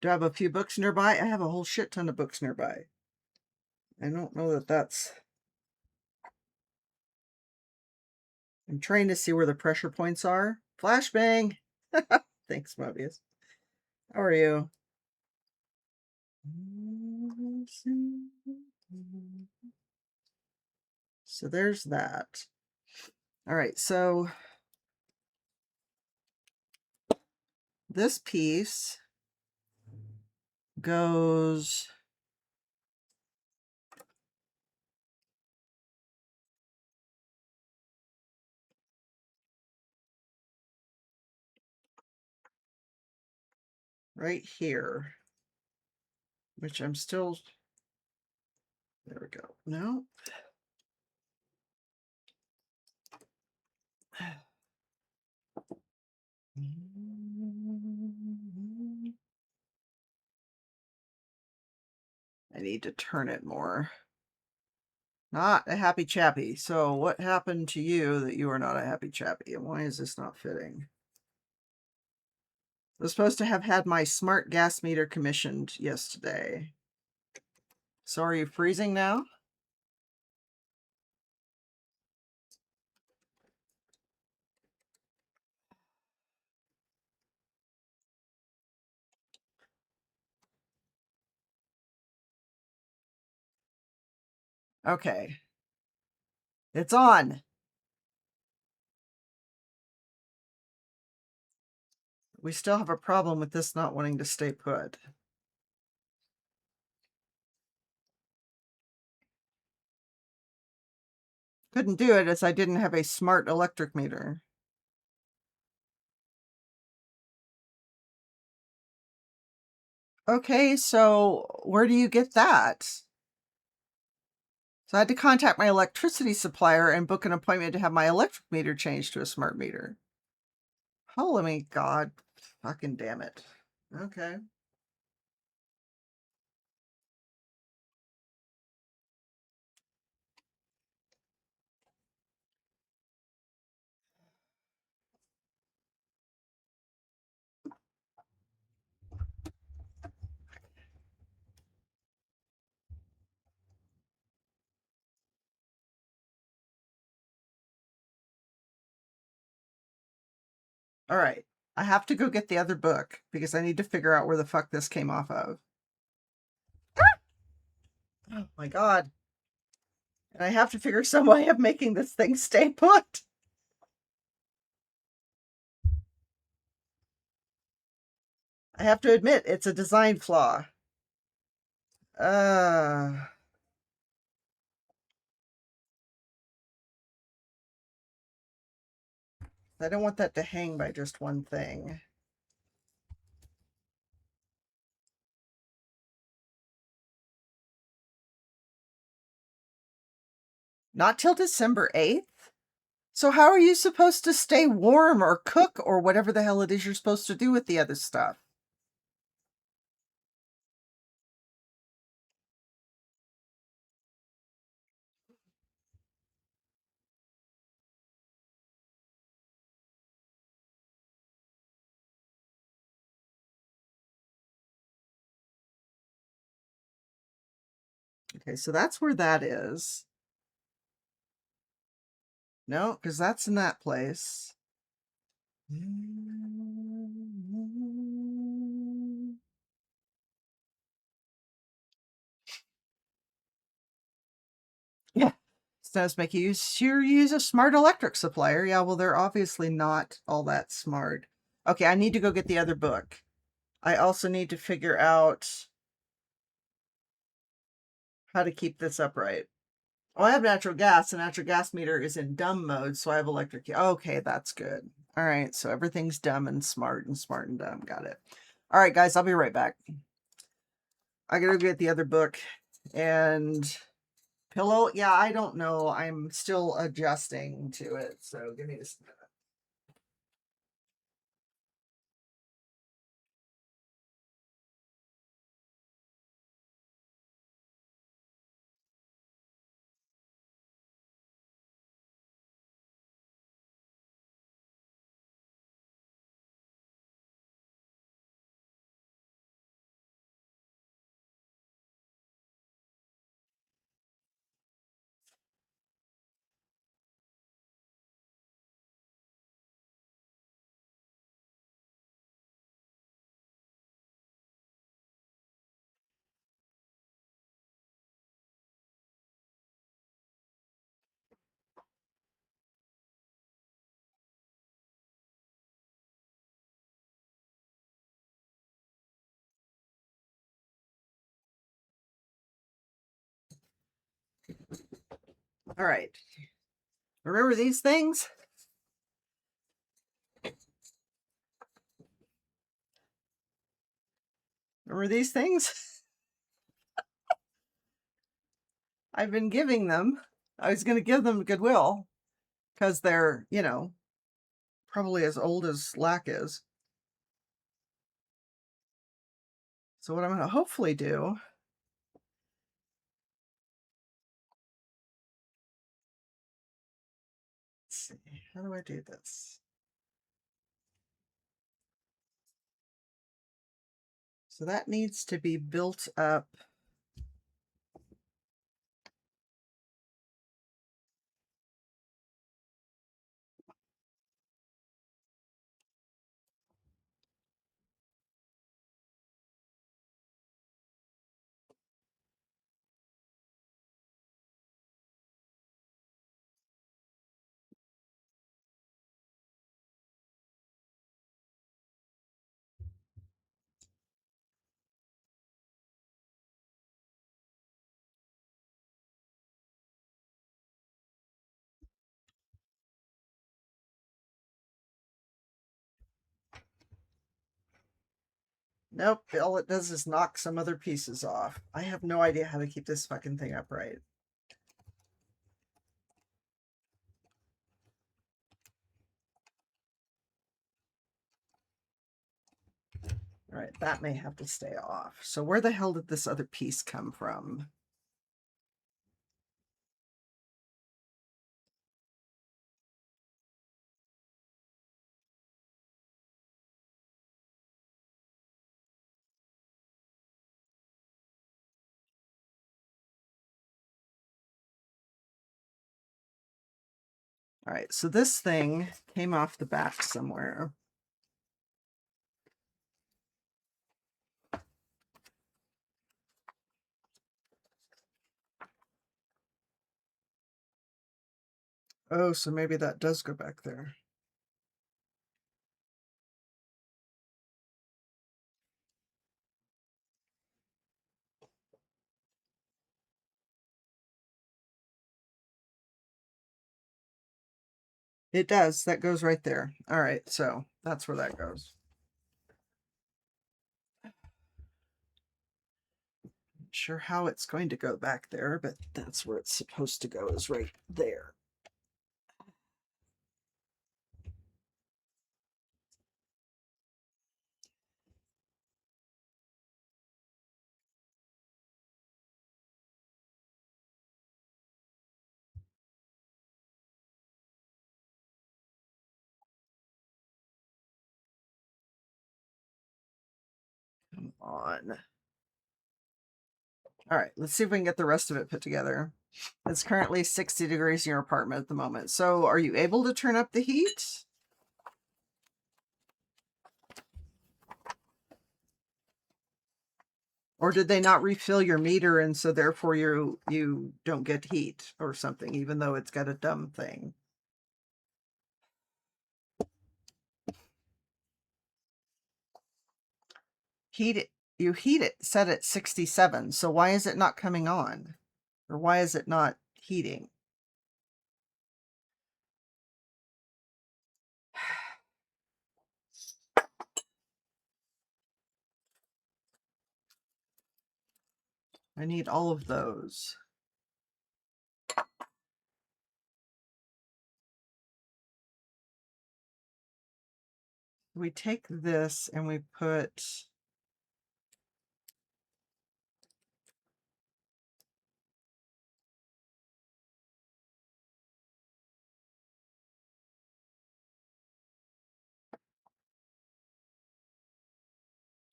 Do I have a few books nearby? I have a whole shit ton of books nearby. I don't know that that's... I'm trying to see where the pressure points are. Flashbang! Thanks, Mobius. How are you? So there's that. All right, so this piece goes right here, which I'm still... There we go. No. I need to turn it more. Not a happy chappy. So what happened to you that you are not a happy chappy? And why is this not fitting? I was supposed to have had my smart gas meter commissioned yesterday. So are you freezing now? Okay. It's on. We still have a problem with this not wanting to stay put. Couldn't do it as I didn't have a smart electric meter. Okay, so where do you get that? So I had to contact my electricity supplier and book an appointment to have my electric meter changed to a smart meter. Holy God, fucking damn it. Okay. All right. I have to go get the other book because I need to figure out where the fuck this came off of. Oh my God. And I have to figure some way of making this thing stay put. I have to admit, it's a design flaw. I don't want that to hang by just one thing. Not till December 8th? So how are you supposed to stay warm or cook or whatever the hell it is you're supposed to do with the other stuff? Okay, so that's where that is. No, because that's in that place. Yeah. Does make you use a smart electric supplier. Yeah, well, they're obviously not all that smart. Okay, I need to go get the other book. I also need to figure out how to keep this upright. Oh, I have natural gas. The natural gas meter is in dumb mode, so I have electric. Okay, that's good. All right, so everything's dumb and smart and dumb. Got it. All right, guys, I'll be right back. I gotta get the other book and pillow. Yeah, I don't know. I'm still adjusting to it, so give me just a minute. All right. Remember these things? Remember these things? I've been giving them. I was going to give them to Goodwill because they're, probably as old as Lack is. So what I'm going to hopefully do, let's see, how do I do this? So that needs to be built up. Nope, all it does is knock some other pieces off. I have no idea how to keep this fucking thing upright. All right, that may have to stay off. So where the hell did this other piece come from? All right, so this thing came off the back somewhere. Oh, so maybe that does go back there. It does. That goes right there. All right, so that's where that goes. Not sure how it's going to go back there, but that's where it's supposed to go, is right there. Come on. All right, let's see if we can get the rest of it put together. It's currently 60 degrees in your apartment at the moment. So are you able to turn up the heat? Or did they not refill your meter and so therefore you don't get heat or something, even though it's got a dumb thing? You heat it set at 67, so why is it not coming on? Or why is it not heating? I need all of those. We take this and we put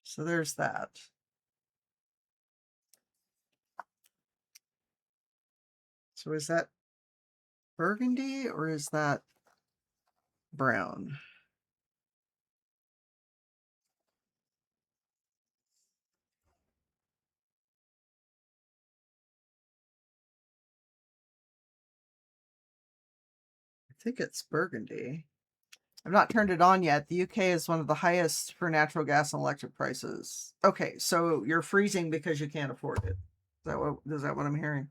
so there's that. So is that burgundy or is that brown? I think it's burgundy. I've not turned it on yet. The UK is one of the highest for natural gas and electric prices. Okay, so you're freezing because you can't afford it. Is that what I'm hearing?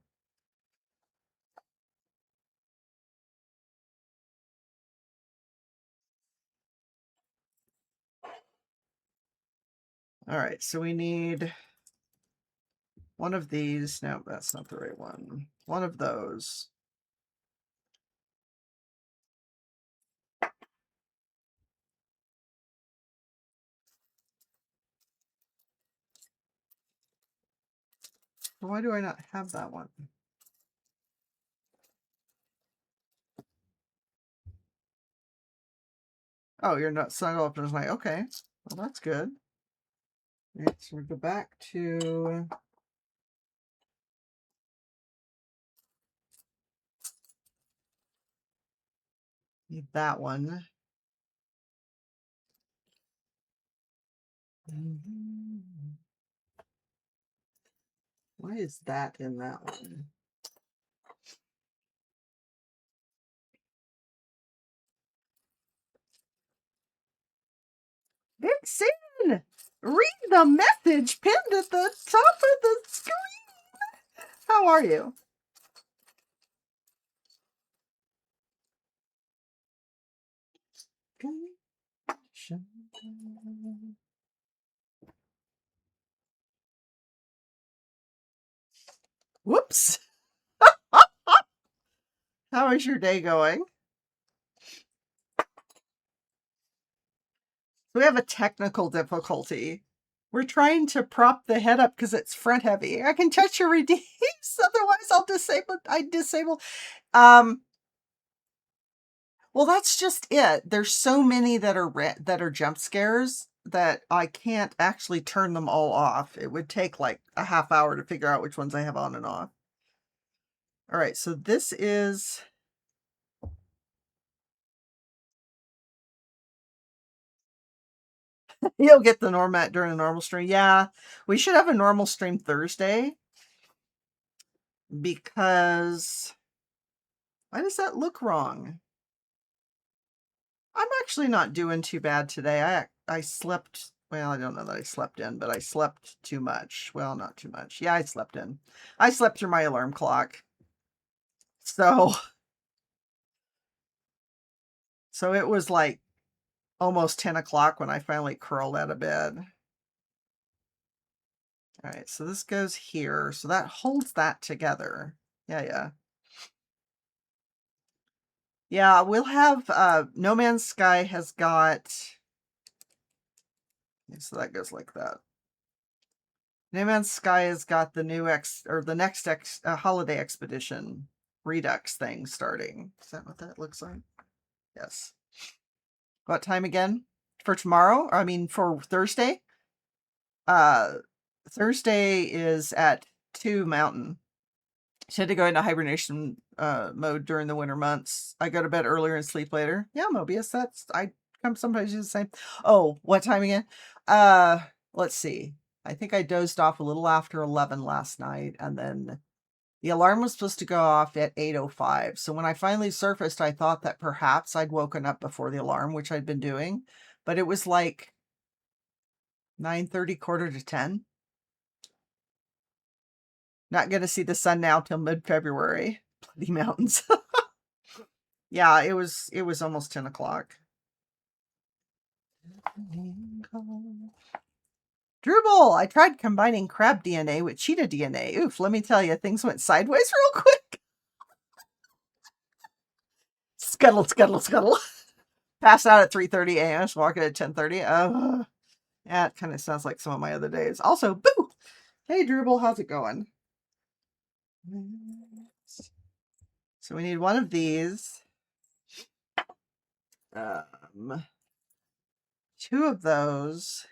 All right, so we need one of these. No, that's not the right one. One of those. Why do I not have that one? Oh, you're not snuggle up as my okay. Well, that's good. All right, so we go back to need that one. Why is that in that one? Vixen! Read the message pinned at the top of the screen. How are you? Whoops. How is your day going? We have a technical difficulty. We're trying to prop the head up because it's front heavy. I can touch your redeems, otherwise I'll disable. Well, that's just it. There's so many that are jump scares that I can't actually turn them all off. It would take like a half hour to figure out which ones I have on and off. All right, so this is you'll get the normat during a normal stream. Yeah, we should have a normal stream Thursday because why does that look wrong? I'm actually not doing too bad today. I slept, well, I don't know that I slept in, but I slept too much. Well, not too much. Yeah, I slept in. I slept through my alarm clock. So it was like almost 10 o'clock when I finally curled out of bed. All right, so this goes here. So that holds that together. Yeah. Yeah, we'll have, No Man's Sky has got, so that goes like that. No Man's Sky has got the the next holiday expedition Redux thing starting. Is that what that looks like? Yes. What time again? For tomorrow? I mean, for Thursday? Thursday is at 2 Mountain. She had to go into hibernation mode during the winter months. I go to bed earlier and sleep later. Yeah, Mobius, I come sometimes do the same. Oh, what time again? Let's see. I think I dozed off a little after 11 last night, and then the alarm was supposed to go off at 8:05. So when I finally surfaced, I thought that perhaps I'd woken up before the alarm, which I'd been doing, but it was like 9:30, quarter to 10. Not going to see the sun now till mid-February. Bloody mountains. Yeah, it was almost 10 o'clock. Drupal, I tried combining crab DNA with cheetah DNA. Oof, let me tell you, things went sideways real quick. Scuttle, scuttle, scuttle. Passed out at 3:30 a.m. Just walking at 10:30. Yeah, it kind of sounds like some of my other days. Also, boo! Hey, Drupal, how's it going? So we need one of these. Two of those.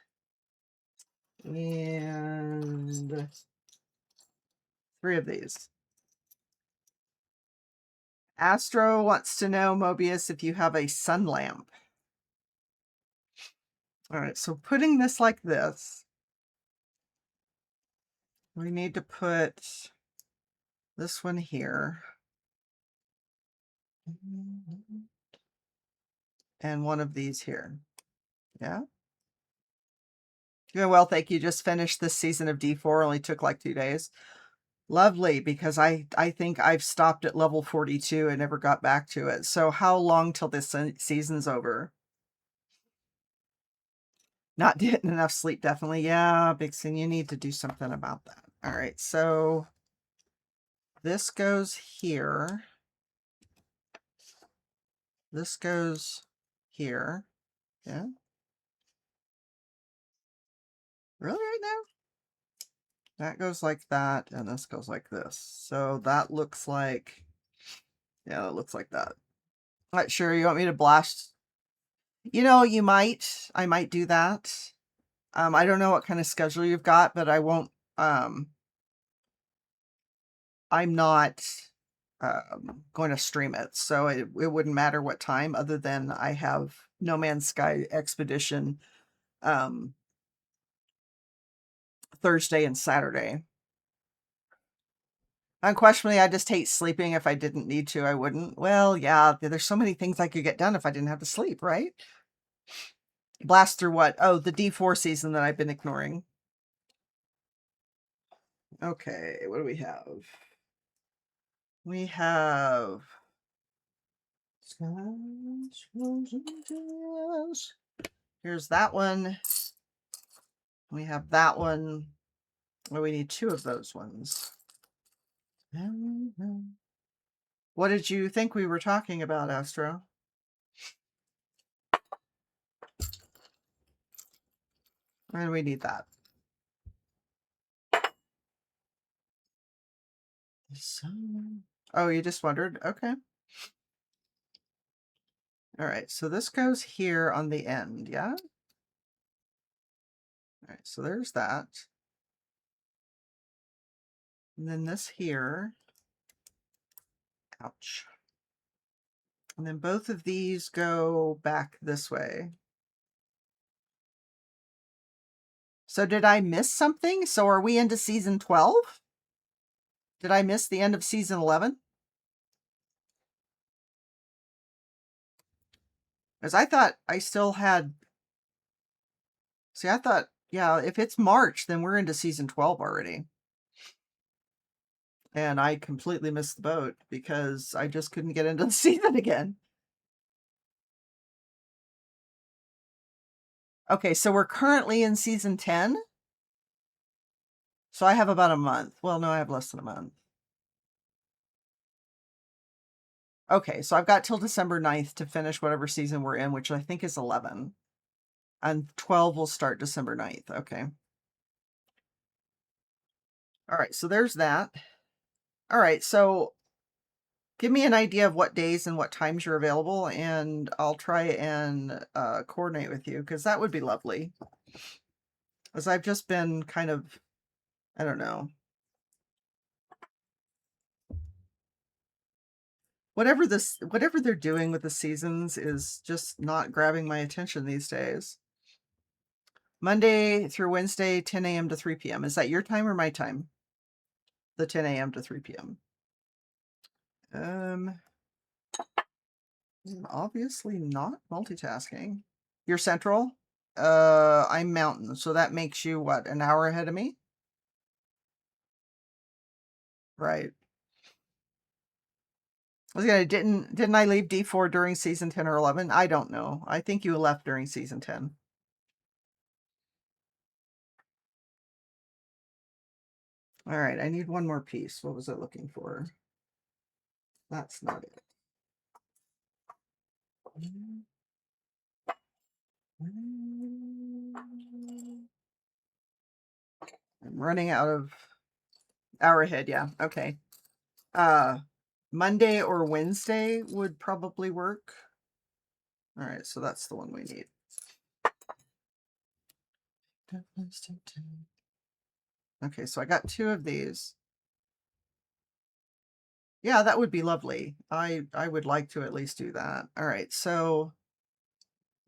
And 3 of these. Astro wants to know, Mobius, if you have a sun lamp. All right, so putting this like this, we need to put this one here. And one of these here. Yeah? Doing well, thank you. Just finished this season of D4. Only took like 2 days. Lovely, because I think I've stopped at level 42 and never got back to it. So how long till this season's over? Not getting enough sleep, definitely. Yeah, Bigson, you need to do something about that. All right, so this goes here. This goes here. Yeah. Really right now? That goes like that, and this goes like this. So that looks like, yeah, it looks like that. Not sure. You want me to blast? You know, you might. I might do that. I don't know what kind of schedule you've got, but I won't. I'm not going to stream it, so it wouldn't matter what time, other than I have No Man's Sky Expedition Thursday and Saturday. Unquestionably, I just hate sleeping. If I didn't need to, I wouldn't. Well, yeah, there's so many things I could get done if I didn't have to sleep, right? Blast through what? Oh, the D4 season that I've been ignoring. Okay, what do we have? We have... Here's that one. We have that one. Well, we need 2 of those ones. What did you think we were talking about, Astro? And we need that. Oh, you just wondered? Okay. All right, so this goes here on the end, yeah? All right, so there's that. And then this here. Ouch. And then both of these go back this way. So did I miss something? So are we into season 12? Did I miss the end of season 11? Because I thought I still had... See, I thought, yeah, if it's March, then we're into season 12 already. And I completely missed the boat because I just couldn't get into the season again. Okay, so we're currently in season 10. So I have about a month. Well, no, I have less than a month. Okay, so I've got till December 9th to finish whatever season we're in, which I think is 11. And 12 will start December 9th. Okay. All right, so there's that. All right, so give me an idea of what days and what times you're available, and I'll try and coordinate with you, because that would be lovely. As I've just been kind of, I don't know. whatever they're doing with the seasons is just not grabbing my attention these days. Monday through Wednesday, 10 a.m. to 3 p.m. Is that your time or my time? The 10 a.m. to 3 p.m. Obviously not multitasking. You're Central? I'm Mountain, so that makes you what, an hour ahead of me? Right. I was gonna, didn't I leave D4 during season 10 or 11? I don't know. I think you left during season 10. All right, I need one more piece. What was I looking for? That's not it. I'm running out of hour ahead, yeah. Okay. Monday or Wednesday would probably work. All right, so that's the one we need. Okay, so I got 2 of these. Yeah, that would be lovely. I would like to at least do that. All right, so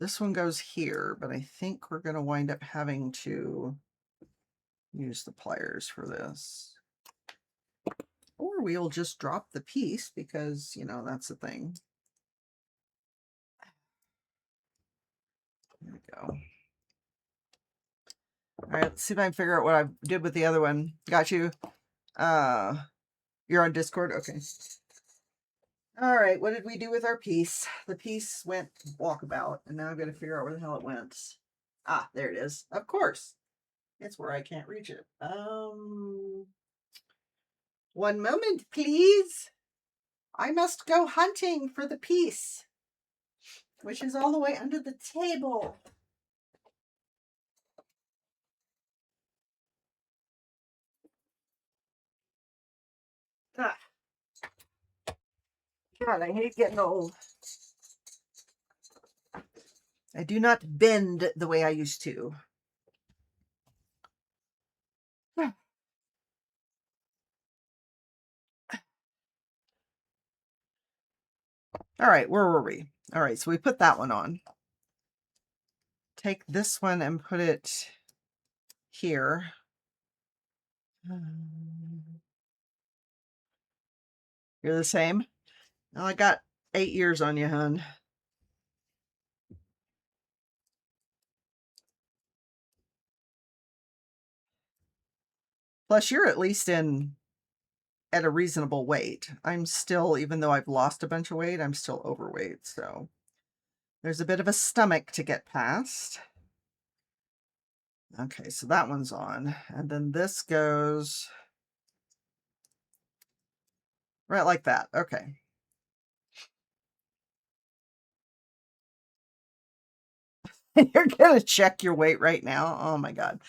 this one goes here, but I think we're going to wind up having to use the pliers for this. Or we'll just drop the piece because, you know, that's the thing. There we go. All right, let's see if I can figure out what I did with the other one. Got you. You're on Discord? Okay. All right, what did we do with our piece? The piece went walkabout, and now I've got to figure out where the hell it went. Ah, there it is. Of course. It's where I can't reach it. One moment, please. I must go hunting for the piece, which is all the way under the table. Ah. God, I hate getting old. I do not bend the way I used to. All right, where were we? All right, so we put that one on. Take this one and put it here. You're the same? Oh, I got 8 years on you, hun. Plus, you're at least at a reasonable weight. I'm still, even though I've lost a bunch of weight, I'm still overweight. So there's a bit of a stomach to get past. Okay, so that one's on. And then this goes right like that. Okay. You're going to check your weight right now. Oh my God.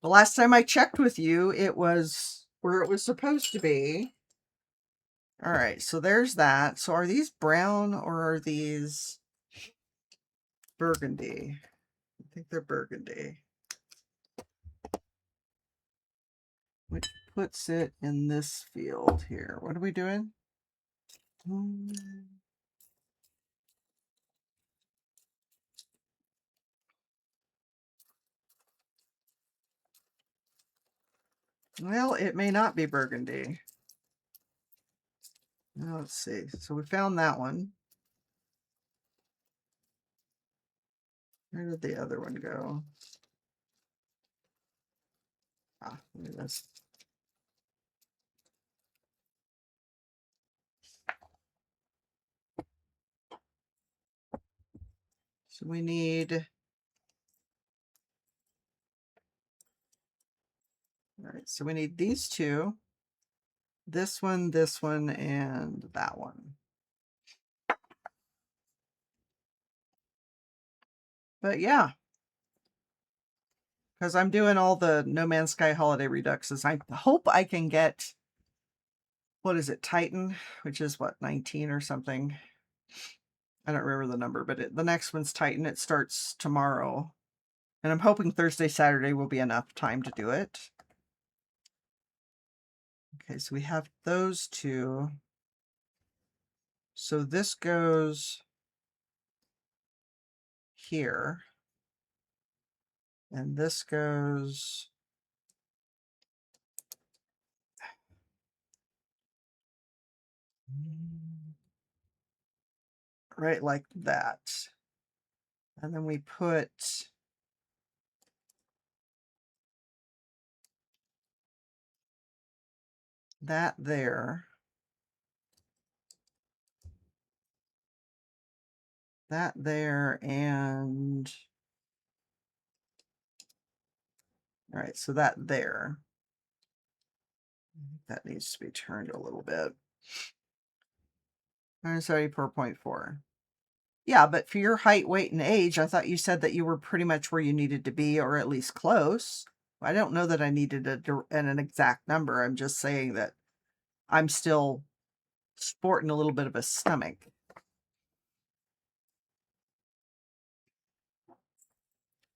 The last time I checked with you, it was where it was supposed to be. All right, so there's that. So are these brown or are these burgundy? I think they're burgundy. Which puts it in this field here. What are we doing? Well, it may not be burgundy. Now, let's see. So we found that one. Where did the other one go? Ah, look at this. So we need... All right, so we need these 2. This one, and that one. But yeah, because I'm doing all the No Man's Sky holiday reduxes. I hope I can get, what is it, Titan, which is what, 19 or something. I don't remember the number, but the next one's Titan. It starts tomorrow. And I'm hoping Thursday, Saturday will be enough time to do it. Okay, so we have those 2. So this goes here. And this goes right like that. And then we put that there. That there, and all right, so that there. That needs to be turned a little bit. 174.4. Yeah, but for your height, weight, and age, I thought you said that you were pretty much where you needed to be, or at least close. I don't know that I needed an exact number. I'm just saying that I'm still sporting a little bit of a stomach.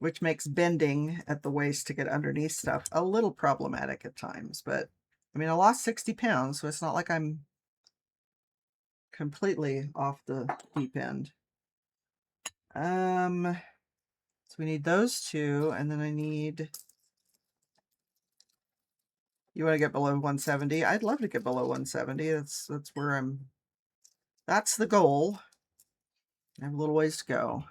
Which makes bending at the waist to get underneath stuff a little problematic at times. But, I mean, I lost 60 pounds, so it's not like I'm completely off the deep end. So we need those two, and then I need... You want to get below 170? I'd love to get below 170. That's where I'm... That's the goal. I have a little ways to go.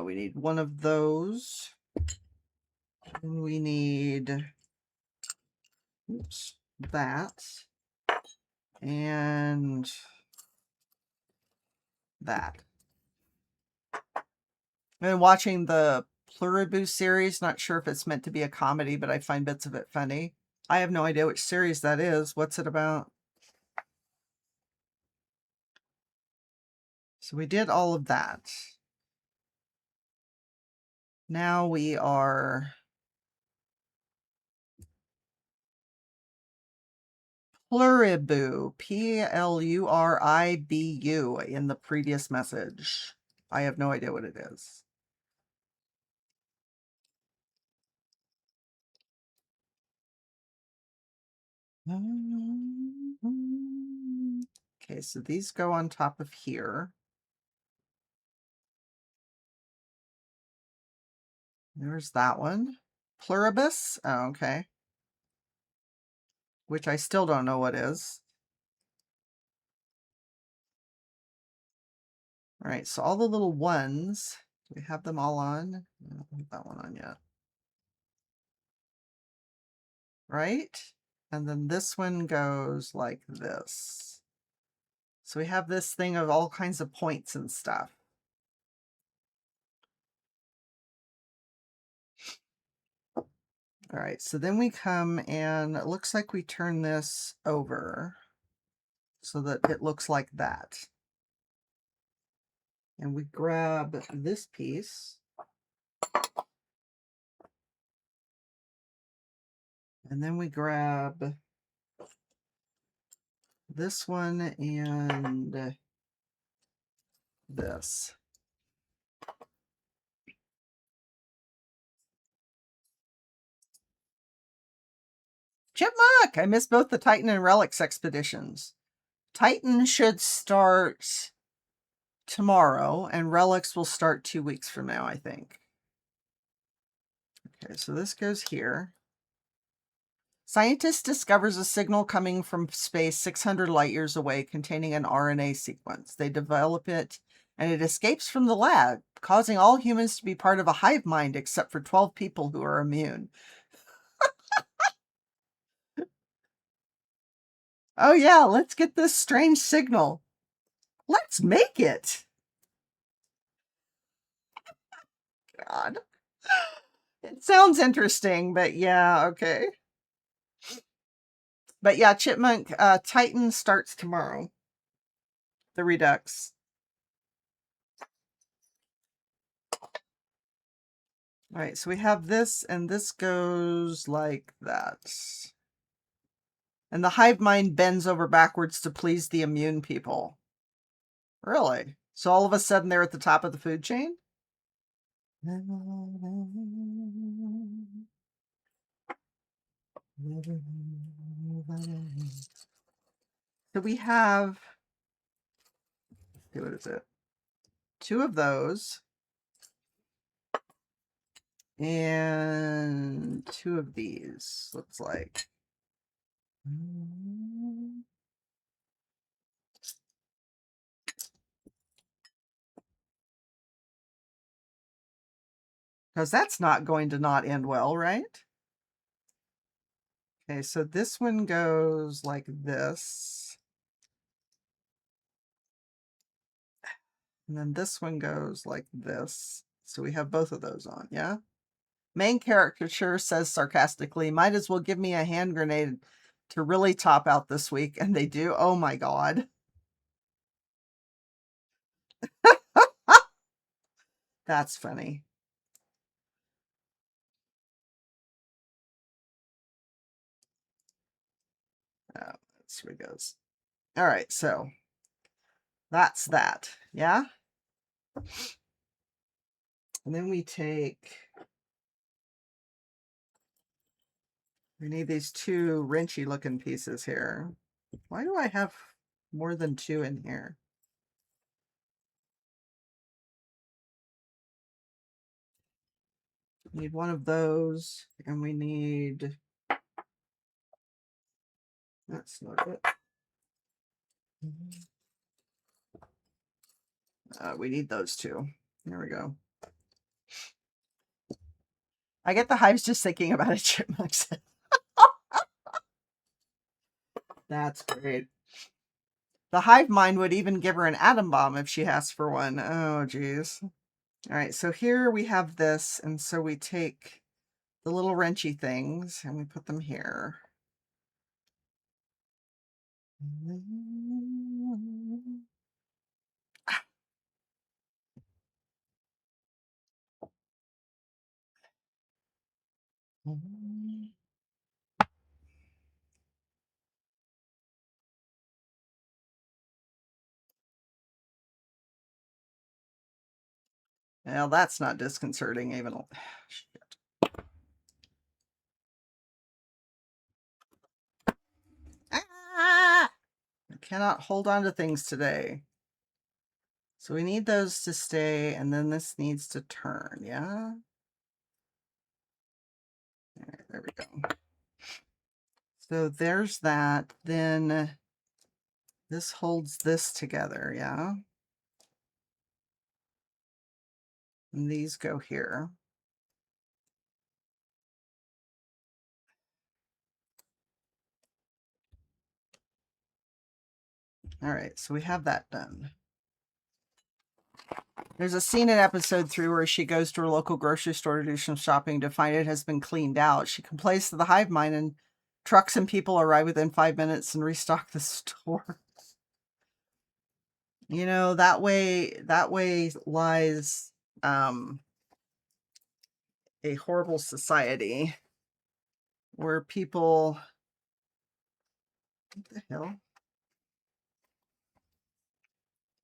We need one of those. And we need... Oops. That. And... that. I've been watching the Pluribus series. Not sure if it's meant to be a comedy, but I find bits of it funny. I have no idea which series that is. What's it about? So we did all of that. Now we are Pluribu, Pluribu in the previous message. I have no idea what it is. Okay, so these go on top of here. There's that one. Pluribus? Oh, okay. Which I still don't know what is. All right, so all the little ones, do we have them all on? I don't have that one on yet. Right? And then this one goes like this. So we have this thing of all kinds of points and stuff. All right, so then we come and it looks like we turn this over so that it looks like that. And we grab this piece. And then we grab this one and this. Chipmunk! I missed both the Titan and Relics expeditions. Titan should start tomorrow, and Relics will start 2 weeks from now, I think. Okay, so this goes here. Scientist discovers a signal coming from space 600 light years away containing an RNA sequence. They develop it, and it escapes from the lab, causing all humans to be part of a hive mind except for 12 people who are immune. Oh yeah, let's get this strange signal. Let's make it. God. It sounds interesting, but yeah, okay. But yeah, Chipmunk, Titan starts tomorrow. The Redux. All right, so we have this, and this goes like that. And the hive mind bends over backwards to please the immune people. Really? So all of a sudden they're at the top of the food chain? So we have, what is it? 2 of those. And 2 of these, looks like. Because that's not going to not end well, right? Okay, so this one goes like this. And then this one goes like this. So we have both of those on, yeah? Main caricature says sarcastically, might as well give me a hand grenade to really top out this week. And they do. Oh my God. That's funny. Oh, that's where it goes. All right, so that's that. Yeah? And then we need these 2 wrenchy looking pieces here. Why do I have more than 2 in here? We need one of those, and we need, that's not it. We need those 2. There we go. I get the hives just thinking about it, chipmunks. That's great. The hive mind would even give her an atom bomb if she asked for one. Oh, geez. All right, so here we have this, and so we take the little wrenchy things and we put them here. Well, that's not disconcerting even. Ah! I cannot hold on to things today. So we need those to stay, and then this needs to turn, yeah? All right, there we go. So there's that. Then this holds this together, yeah? And these go here. All right, so we have that done. There's a scene in episode 3 where she goes to her local grocery store to do some shopping to find it has been cleaned out. She complains to the hive mind, and trucks and people arrive within 5 minutes and restock the store. You know, that way lies a horrible society where people, what the hell?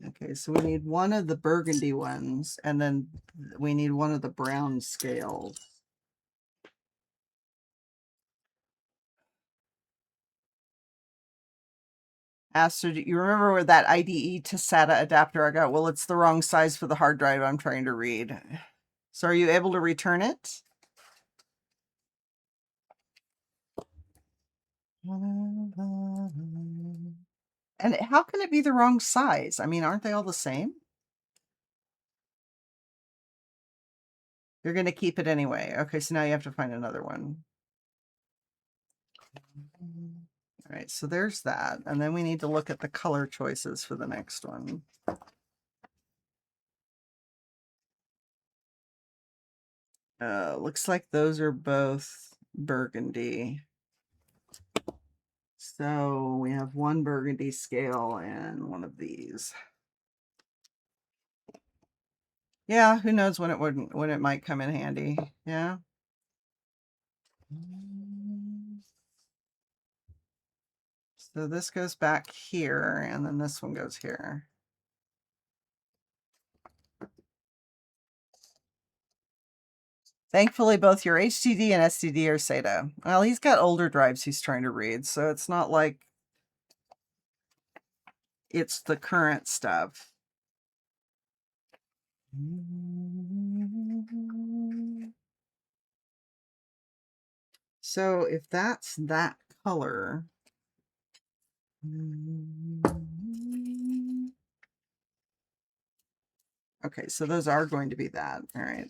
Okay, so we need one of the burgundy ones, and then we need one of the brown scales. Aster, do you remember where that IDE to SATA adapter I got? Well, it's the wrong size for the hard drive I'm trying to read. So are you able to return it? And how can it be the wrong size? I mean, aren't they all the same? You're going to keep it anyway. Okay, so now you have to find another one. All right, so there's that. And then we need to look at the color choices for the next one. Looks like those are both burgundy. So we have one burgundy scale and one of these. Yeah, who knows when it might come in handy. Yeah. So this goes back here, and then this one goes here. Thankfully, both your HDD and SDD are SATA. Well, he's got older drives he's trying to read, so it's not like it's the current stuff. So if that's that color, okay, so those are going to be that. All right.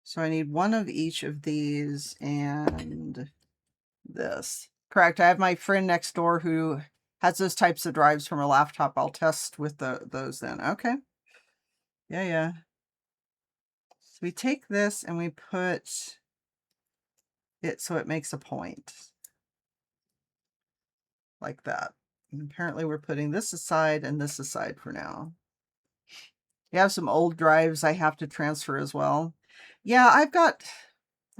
So I need one of each of these and this. Correct. I have my friend next door who has those types of drives from a laptop. I'll test with those then. Okay. Yeah, yeah. So we take this and we put it so it makes a point. Like that. And apparently we're putting this aside and this aside for now. You have some old drives I have to transfer as well. Yeah, I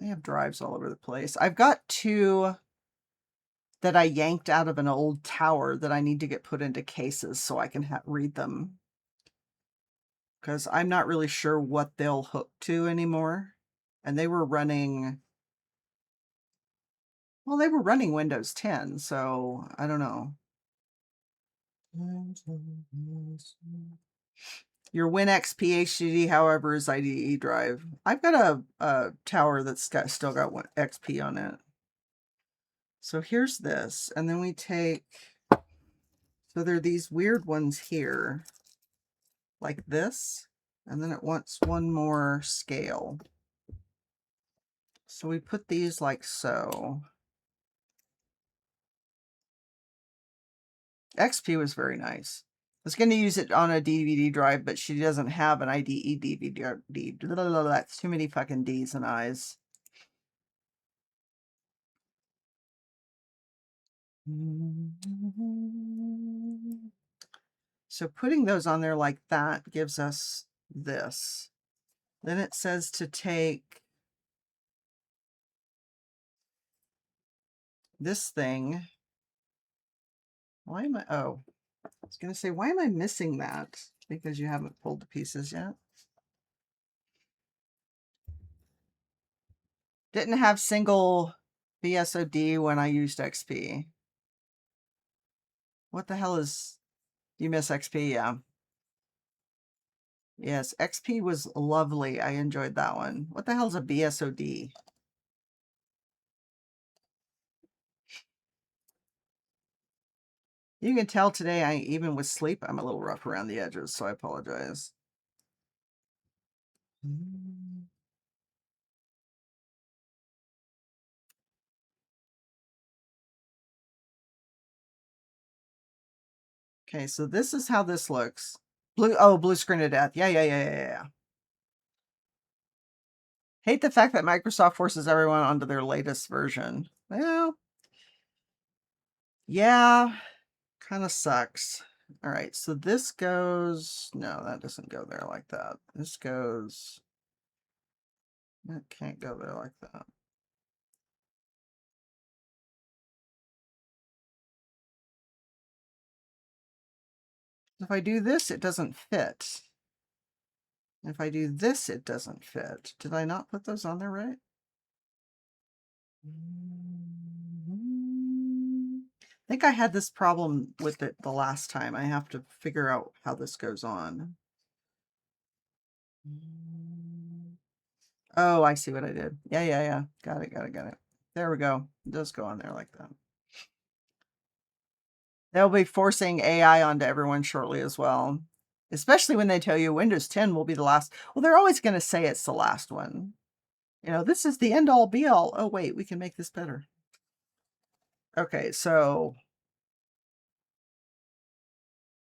have drives all over the place. I've got 2 that I yanked out of an old tower that I need to get put into cases so I can read them. Because I'm not really sure what they'll hook to anymore. And they were running, well, they were running Windows 10, so I don't know. Your WinXP HDD, however, is IDE drive. I've got a tower that's still got XP on it. So here's this, and then we take, so there are these weird ones here, like this, and then it wants one more scale. So we put these like so. XP was very nice. I was going to use it on a DVD drive, but she doesn't have an IDE DVD. That's too many fucking D's and I's. So putting those on there like that gives us this. Then it says to take this thing. Why am I, oh, I was going to say, why am I missing that? Because you haven't pulled the pieces yet. Didn't have single VSOD when I used XP. What the hell is, you miss XP? Yeah. Yes, XP was lovely. I enjoyed that one. What the hell's a BSOD? You can tell today, even with sleep, I'm a little rough around the edges, so I apologize. Okay, so this is how this looks. Blue screen of death. Yeah. Hate the fact that Microsoft forces everyone onto their latest version. Well, yeah, kind of sucks. All right, so this goes, no, that doesn't go there like that. This goes, that can't go there like that. If I do this, it doesn't fit. If I do this, it doesn't fit. Did I not put those on there right? I think I had this problem with it the last time. I have to figure out how this goes on. Oh, I see what I did. Yeah. Got it. There we go. It does go on there like that. They'll be forcing AI onto everyone shortly as well. Especially when they tell you Windows 10 will be the last. Well, they're always going to say it's the last one. You know, this is the end all be all. Oh, wait, we can make this better. Okay, so.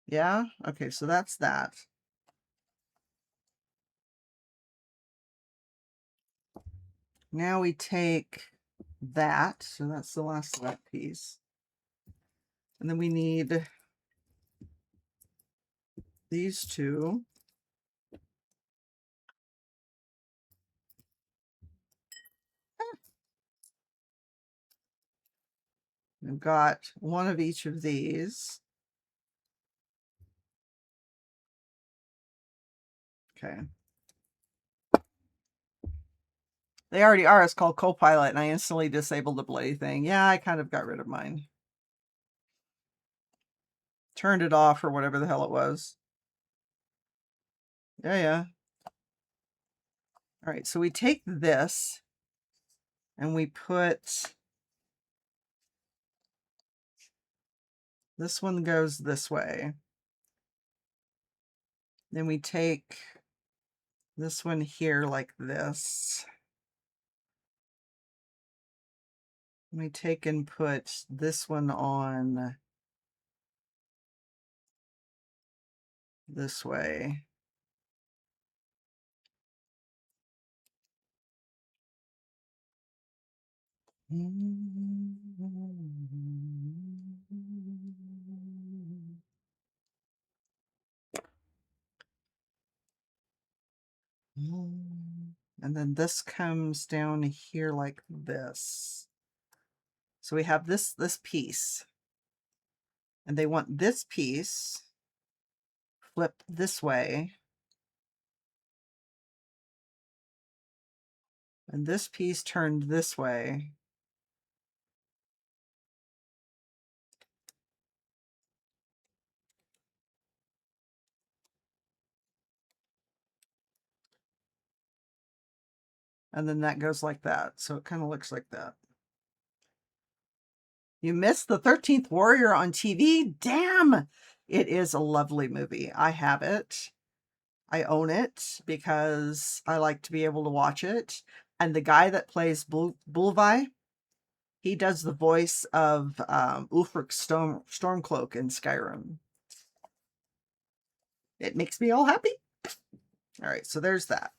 Yeah, okay, so that's that. Now we take that. So that's the last of that piece. And then we need these two. We've got one of each of these. Okay. They already are. It's called Copilot, and I instantly disabled the bloody thing. Yeah, I kind of got rid of mine. Turned it off or whatever the hell it was. Yeah, yeah. All right, so we take this and we put, this one goes this way. Then we take this one here like this. We take and put this one on this way. And then this comes down here like this. So we have this piece. And they want this piece flipped this way. And this piece turned this way. And then that goes like that. So it kind of looks like that. You missed the 13th Warrior on TV? Damn! It is a lovely movie. I have it. I own it because I like to be able to watch it. And the guy that plays Bulvi, he does the voice of Ulfric Stormcloak in Skyrim. It makes me all happy. All right, so there's that.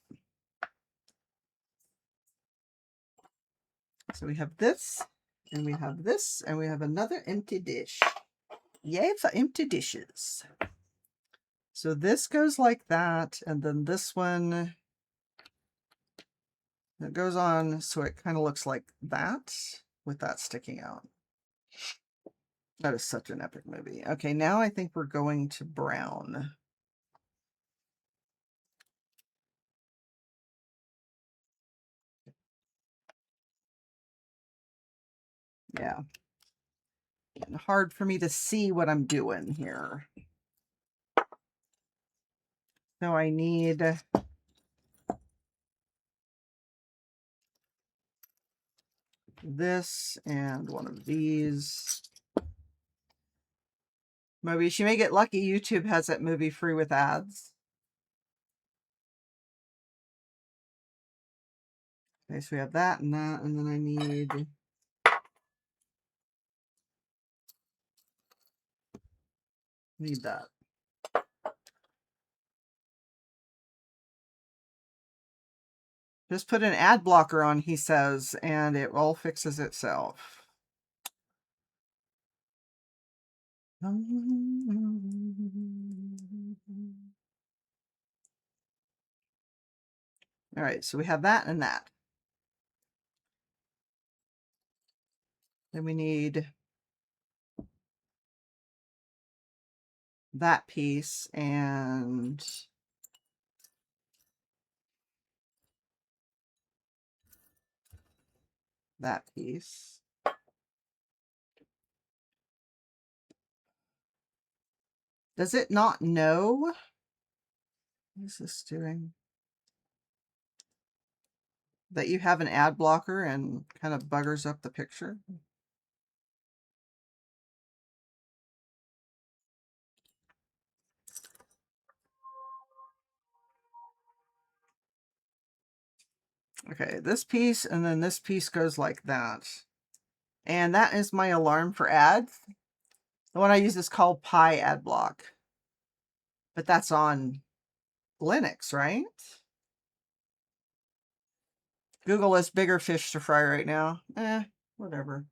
So we have this, and we have this, and we have another empty dish. Yay for empty dishes. So this goes like that, and then this one, it goes on so it kind of looks like that, with that sticking out. That is such an epic movie. Okay, now I think we're going to brown. Yeah. Getting hard for me to see what I'm doing here. So I need this and one of these. Movies. You may get lucky. YouTube has that movie free with ads. Okay, so we have that, and then I need that. Just put an ad blocker on, he says, and it all fixes itself. All right, so we have that and that. Then we need that piece and that piece. Does it not know? What is this doing? That you have an ad blocker and kind of buggers up the picture? Okay, this piece and then this piece goes like that. And that is my alarm for ads. The one I use is called Pi Ad Block. But that's on Linux, right? Google has bigger fish to fry right now. Whatever.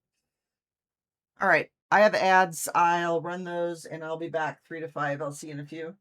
All right. I have ads. I'll run those and I'll be back 3 to 5. I'll see you in a few.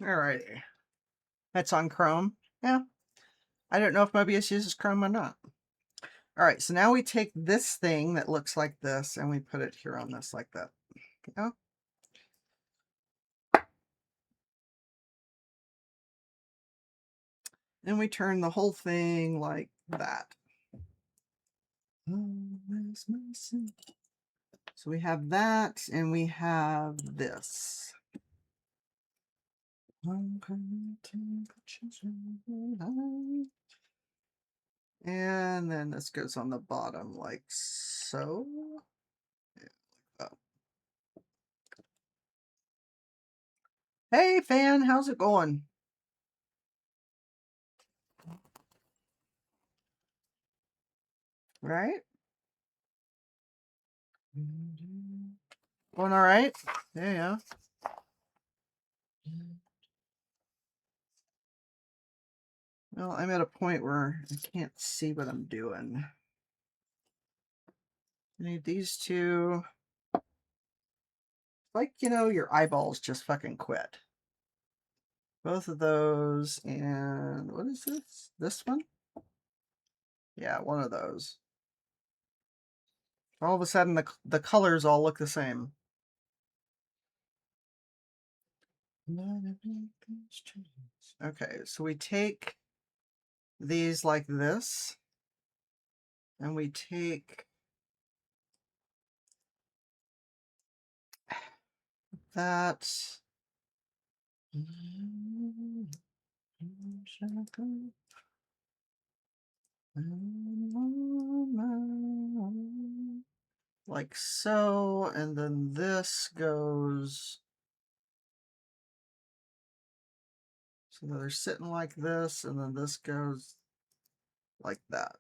Alrighty. That's on Chrome. Yeah. I don't know if Mobius uses Chrome or not. All right, so now we take this thing that looks like this and we put it here on this like that. Yeah. And we turn the whole thing like that. So we have that and we have this. And then this goes on the bottom like so. Hey, fan, how's it going? Right? Going all right? Yeah. Well, I'm at a point where I can't see what I'm doing. I need these two. Like, you know, your eyeballs just fucking quit. Both of those, and what is this? This one? Yeah, one of those. All of a sudden, the colors all look the same. Okay, so we take these like this, and we take that. Like so, and then this goes, so they're sitting like this, and then this goes like that.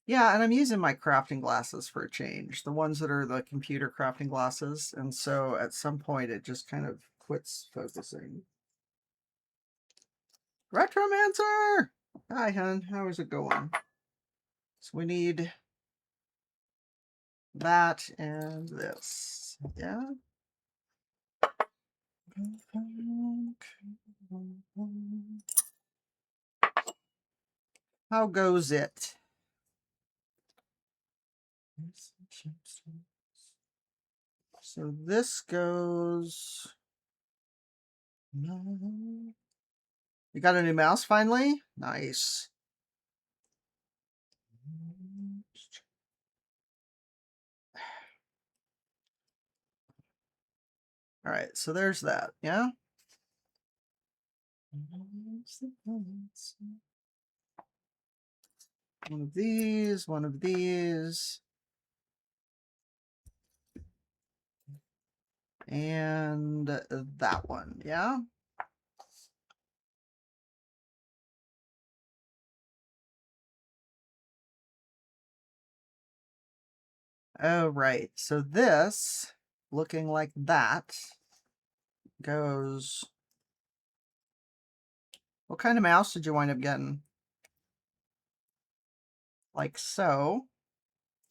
Yeah, and I'm using my crafting glasses for a change, the ones that are the computer crafting glasses, and so at some point it just kind of quits focusing. Retromancer! Hi, hun. How is it going? So we need that and this. Yeah? How goes it? So this goes... You got a new mouse finally? Nice. All right, so there's that, yeah? One of these, one of these. And that one, yeah? Oh, right. So this, looking like that, goes... What kind of mouse did you wind up getting? Like so.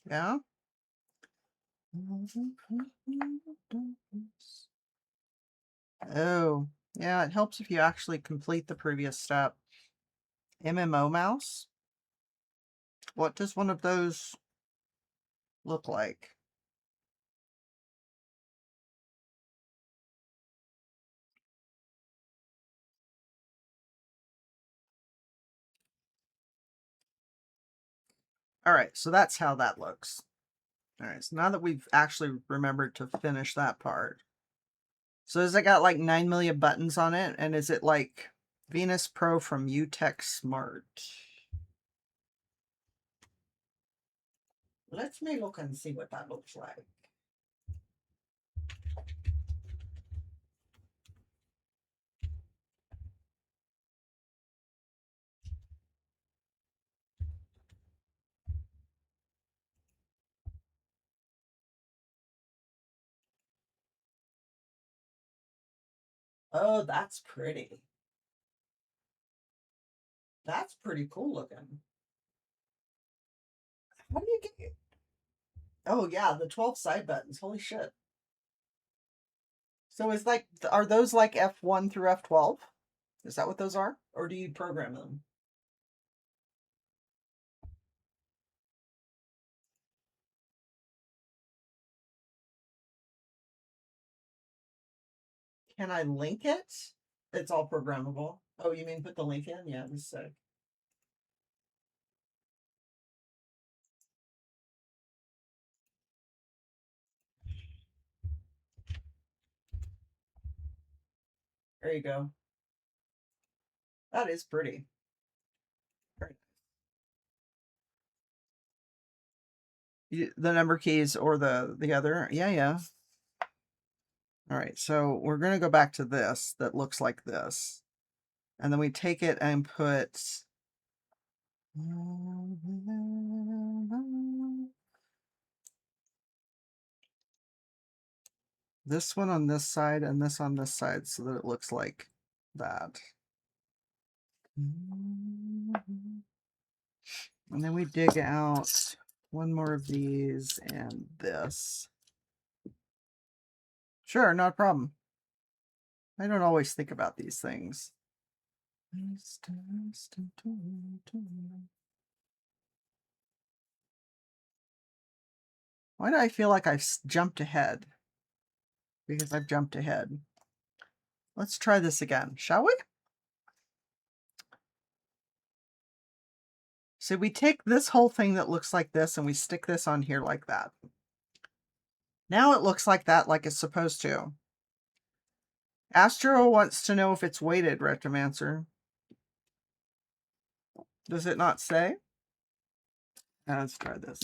Yeah? Oh, yeah, it helps if you actually complete the previous step. MMO mouse? What does one of those look like? All right, so that's how that looks. All right, so now that we've actually remembered to finish that part. So has it got like 9 million buttons on it? And is it like Venus Pro from UTech Smart? Let me look and see what that looks like. Oh, that's pretty. That's pretty cool looking. How do you get it? Oh yeah, the 12 side buttons. Holy shit. So is like, are those like F1 through F12? Is that what those are? Or do you program them? Can I link it? It's all programmable. Oh, you mean put the link in? Yeah, this is sick. There you go. That is pretty. The number keys or the other? Yeah, yeah. All right, so we're going to go back to this that looks like this. And then we take it and put... this one on this side and this on this side so that it looks like that. And then we dig out one more of these and this. Sure, not a problem. I don't always think about these things. Why do I feel like I've jumped ahead? Because I've jumped ahead. Let's try this again, shall we? So we take this whole thing that looks like this and we stick this on here like that. Now it looks like that, like it's supposed to. Astro wants to know if it's weighted, Retromancer. Does it not say? Let's try this.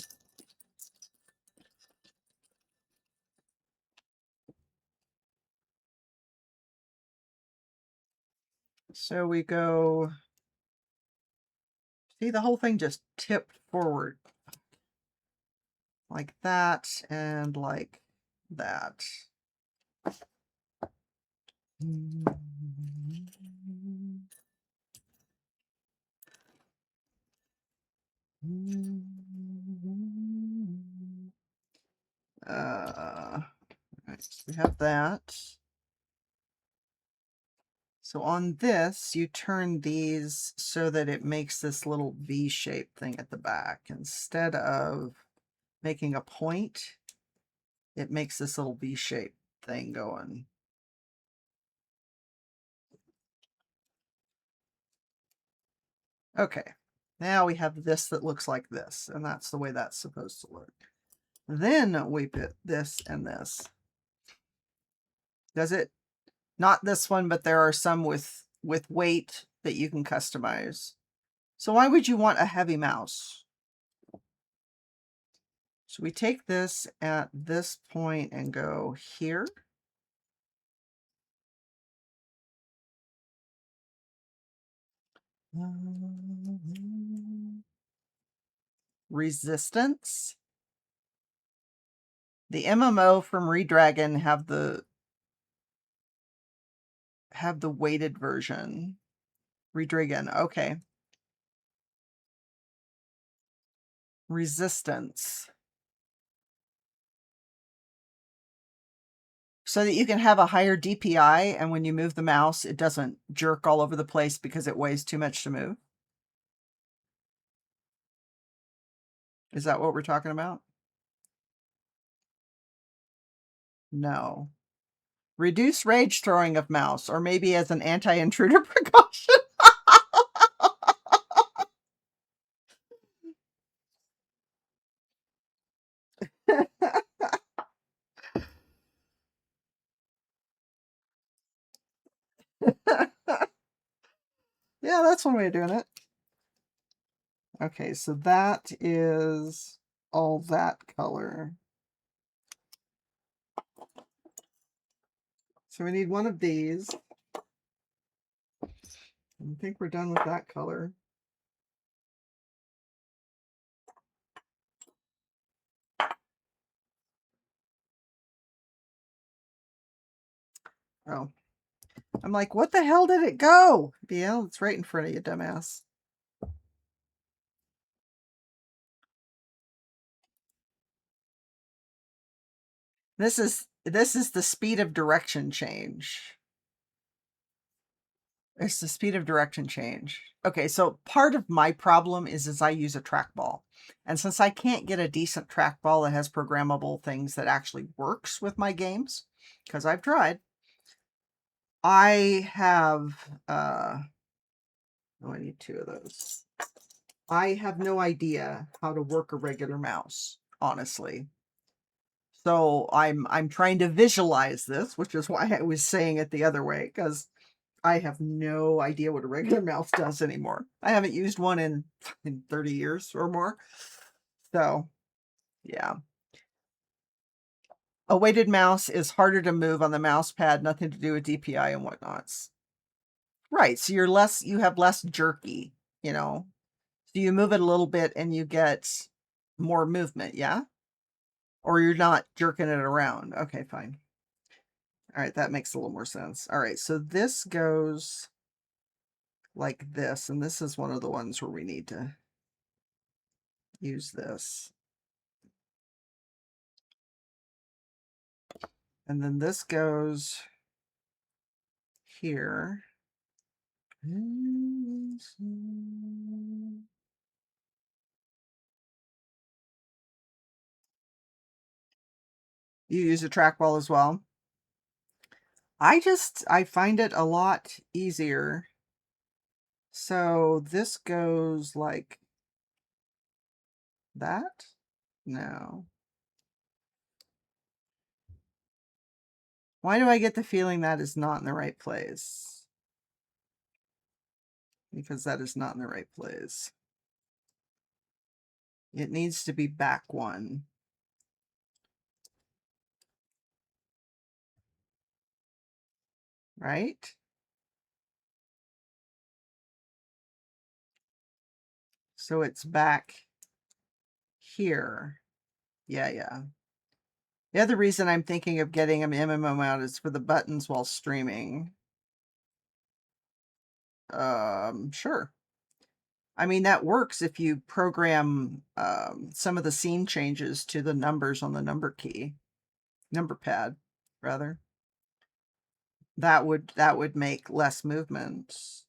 So we go... See, the whole thing just tipped forward. Like that and like that. Right, so we have that. So on this, you turn these so that it makes this little V-shaped thing at the back. Instead of making a point, it makes this little V-shaped thing going. Okay, now we have this that looks like this, and that's the way that's supposed to look. Then we put this and this. Does it? Not this one, but there are some with weight that you can customize. So why would you want a heavy mouse? So we take this at this point and go here. Resistance. The MMO from Redragon have the weighted version. Redragon, okay. Resistance. So that you can have a higher DPI, and when you move the mouse, it doesn't jerk all over the place because it weighs too much to move. Is that what we're talking about? No. Reduce rage throwing of mouse, or maybe as an anti-intruder precaution. Yeah, that's one way of doing it. Okay, so that is all that color. So we need one of these. I think we're done with that color. Oh. I'm like, what the hell did it go? Yeah, it's right in front of you, dumbass. This is the speed of direction change. It's the speed of direction change. Okay, so part of my problem is I use a trackball. And since I can't get a decent trackball that has programmable things that actually works with my games, because I've tried, I have, oh, I need 2 of those. I have no idea how to work a regular mouse, honestly. So I'm trying to visualize this, which is why I was saying it the other way, because I have no idea what a regular mouse does anymore. I haven't used one in 30 years or more. So, yeah. A weighted mouse is harder to move on the mouse pad, nothing to do with DPI and whatnots. Right, so you have less jerky, you know. So you move it a little bit and you get more movement, yeah? Or you're not jerking it around. Okay, fine. All right, that makes a little more sense. All right, so this goes like this, and this is one of the ones where we need to use this. And then this goes here. You use a trackball as well. I find it a lot easier. So this goes like that? No. Why do I get the feeling that is not in the right place? Because that is not in the right place. It needs to be back one. Right? So it's back here. Yeah. The other reason I'm thinking of getting an MMO mount is for the buttons while streaming. Sure. I mean, that works if you program some of the scene changes to the numbers on the number pad, rather. That would make less movements.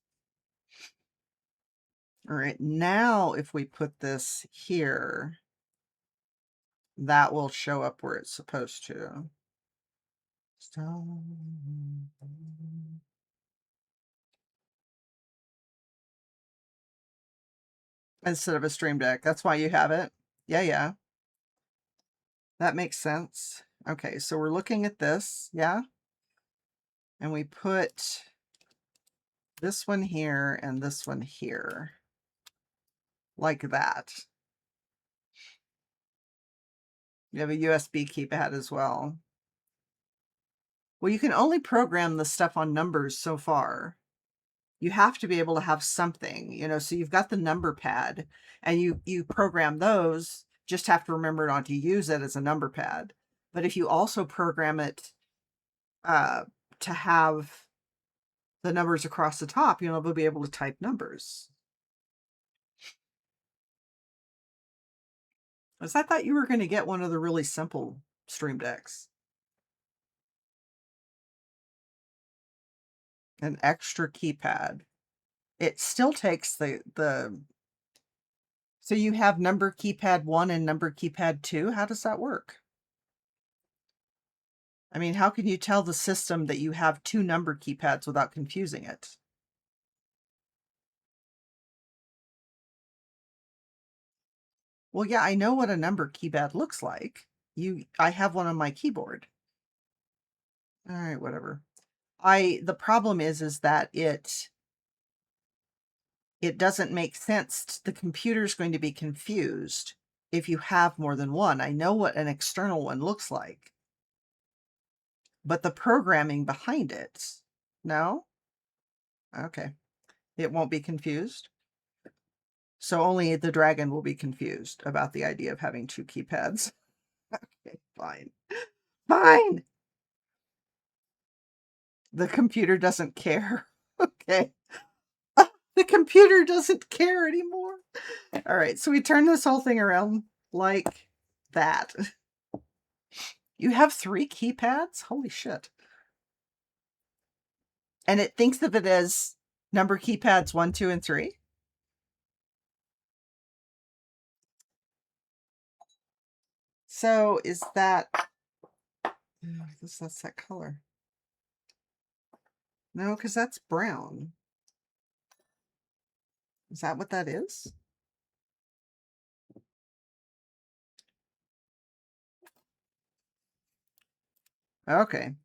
All right, now if we put this here, that will show up where it's supposed to. Instead of a Stream Deck. That's why you have it. Yeah. That makes sense. Okay, so we're looking at this, yeah? And we put this one here and this one here. Like that. You have a USB keypad as well. Well, you can only program the stuff on numbers so far. You have to be able to have something, you know, so you've got the number pad and you program those, just have to remember not to use it as a number pad. But if you also program it to have the numbers across the top, you'll be able to type numbers. Because I thought you were going to get one of the really simple Stream Decks. An extra keypad. It still takes the so you have number keypad 1 and number keypad 2? How does that work? I mean, how can you tell the system that you have 2 number keypads without confusing it? Well, yeah, I know what a number keypad looks like. I have one on my keyboard. All right, whatever. The problem is that it doesn't make sense. The computer's going to be confused if you have more than one. I know what an external one looks like, but the programming behind it, no? Okay. It won't be confused. So only the dragon will be confused about the idea of having 2 keypads. Okay, fine. Fine! The computer doesn't care. Okay. The computer doesn't care anymore. All right, so we turn this whole thing around like that. You have 3 keypads? Holy shit. And it thinks of it as number keypads 1, 2, and 3? So is that... That's that color. No, because that's brown. Is that what that is? Okay.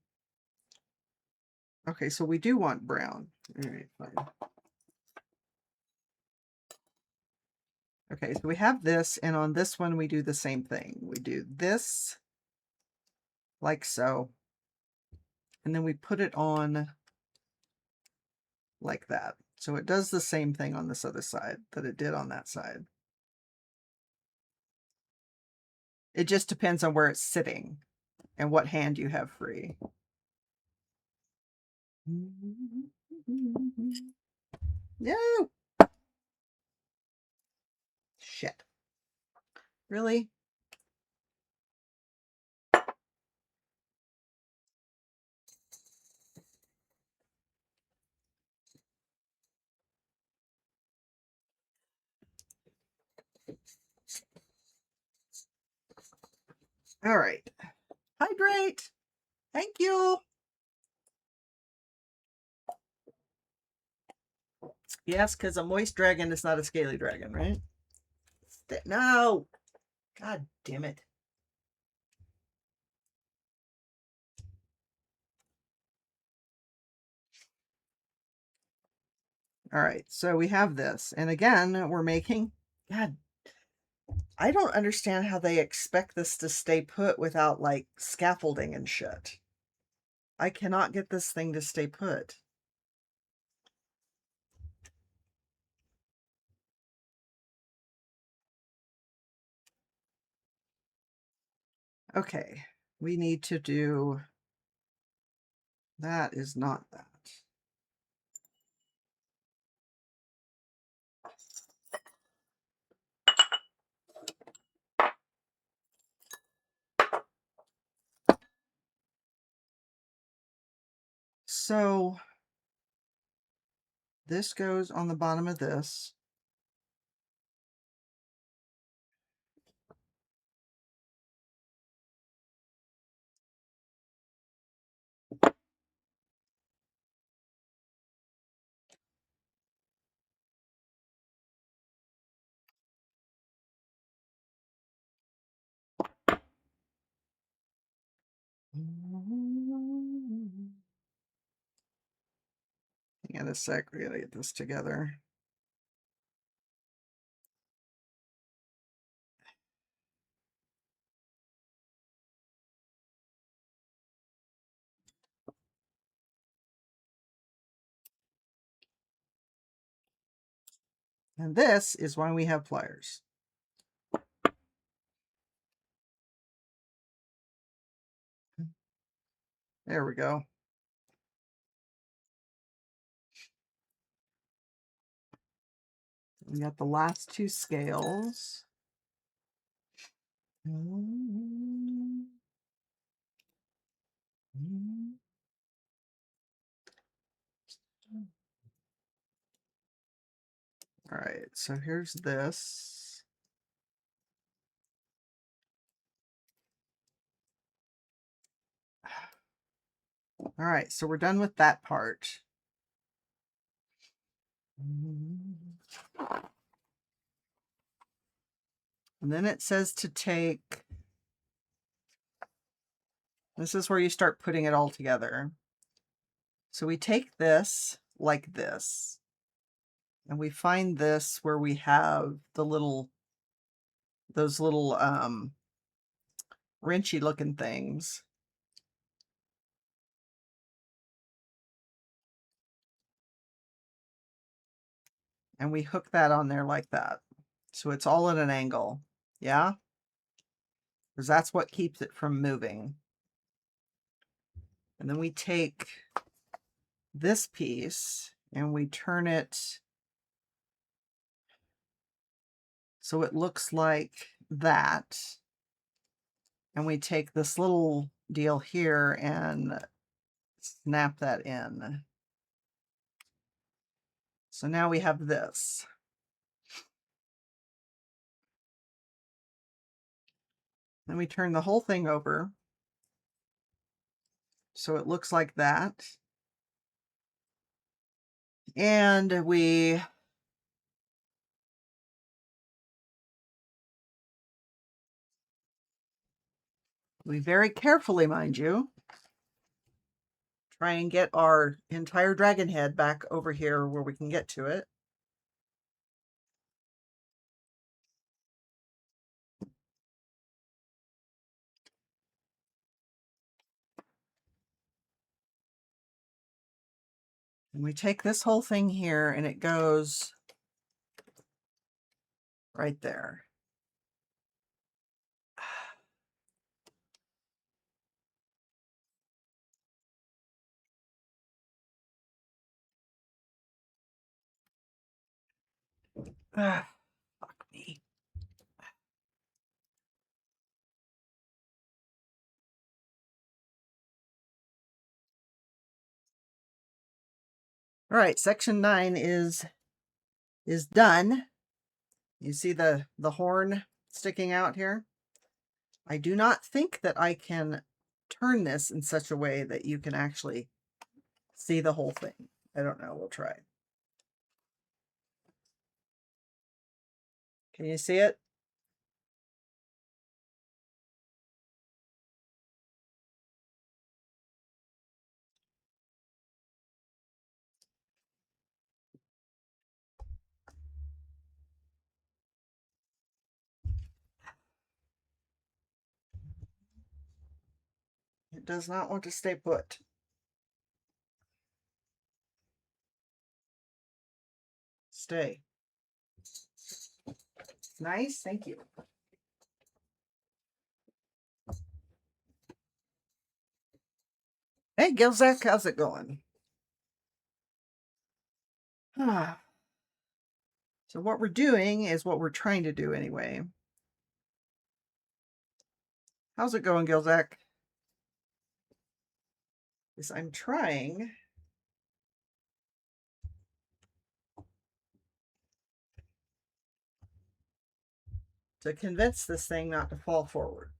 Okay, so we do want brown. All right, fine. Okay, so we have this, and on this one we do the same thing. We do this, like so, and then we put it on like that. So it does the same thing on this other side that it did on that side. It just depends on where it's sitting and what hand you have free. No! Shit. Really? All right. Hydrate. Thank you. Yes, because a moist dragon is not a scaly dragon, right? No. God damn it. All right, so we have this. And again, we're making... God, I don't understand how they expect this to stay put without, like, scaffolding and shit. I cannot get this thing to stay put. Okay, we need to do... That is not that. So this goes on the bottom of this. Hang on a sec, we gotta get this together. And this is why we have pliers. There we go. We got the last 2 scales. All right, so here's this. All right, so we're done with that part. And then it says to take... This is where you start putting it all together. So we take this like this. And we find this where we have the little... Those little wrenchy looking things. And we hook that on there like that. So it's all at an angle. Yeah? Because that's what keeps it from moving. And then we take this piece and we turn it so it looks like that. and we take this little deal here and snap that in. So now we have this. Then we turn the whole thing over so it looks like that. And we very carefully, mind you, try and get our entire dragon head back over here where we can get to it. And we take this whole thing here and it goes right there. Fuck me. All right, section 9 is done. You see the horn sticking out here? I do not think that I can turn this in such a way that you can actually see the whole thing. I don't know. We'll try. Can you see it? It does not want to stay put. Stay. Nice, thank you. Hey, Gilzak, how's it going? So what we're doing is what we're trying to do anyway. How's it going, Gilzak? Is I'm trying to convince this thing not to fall forward.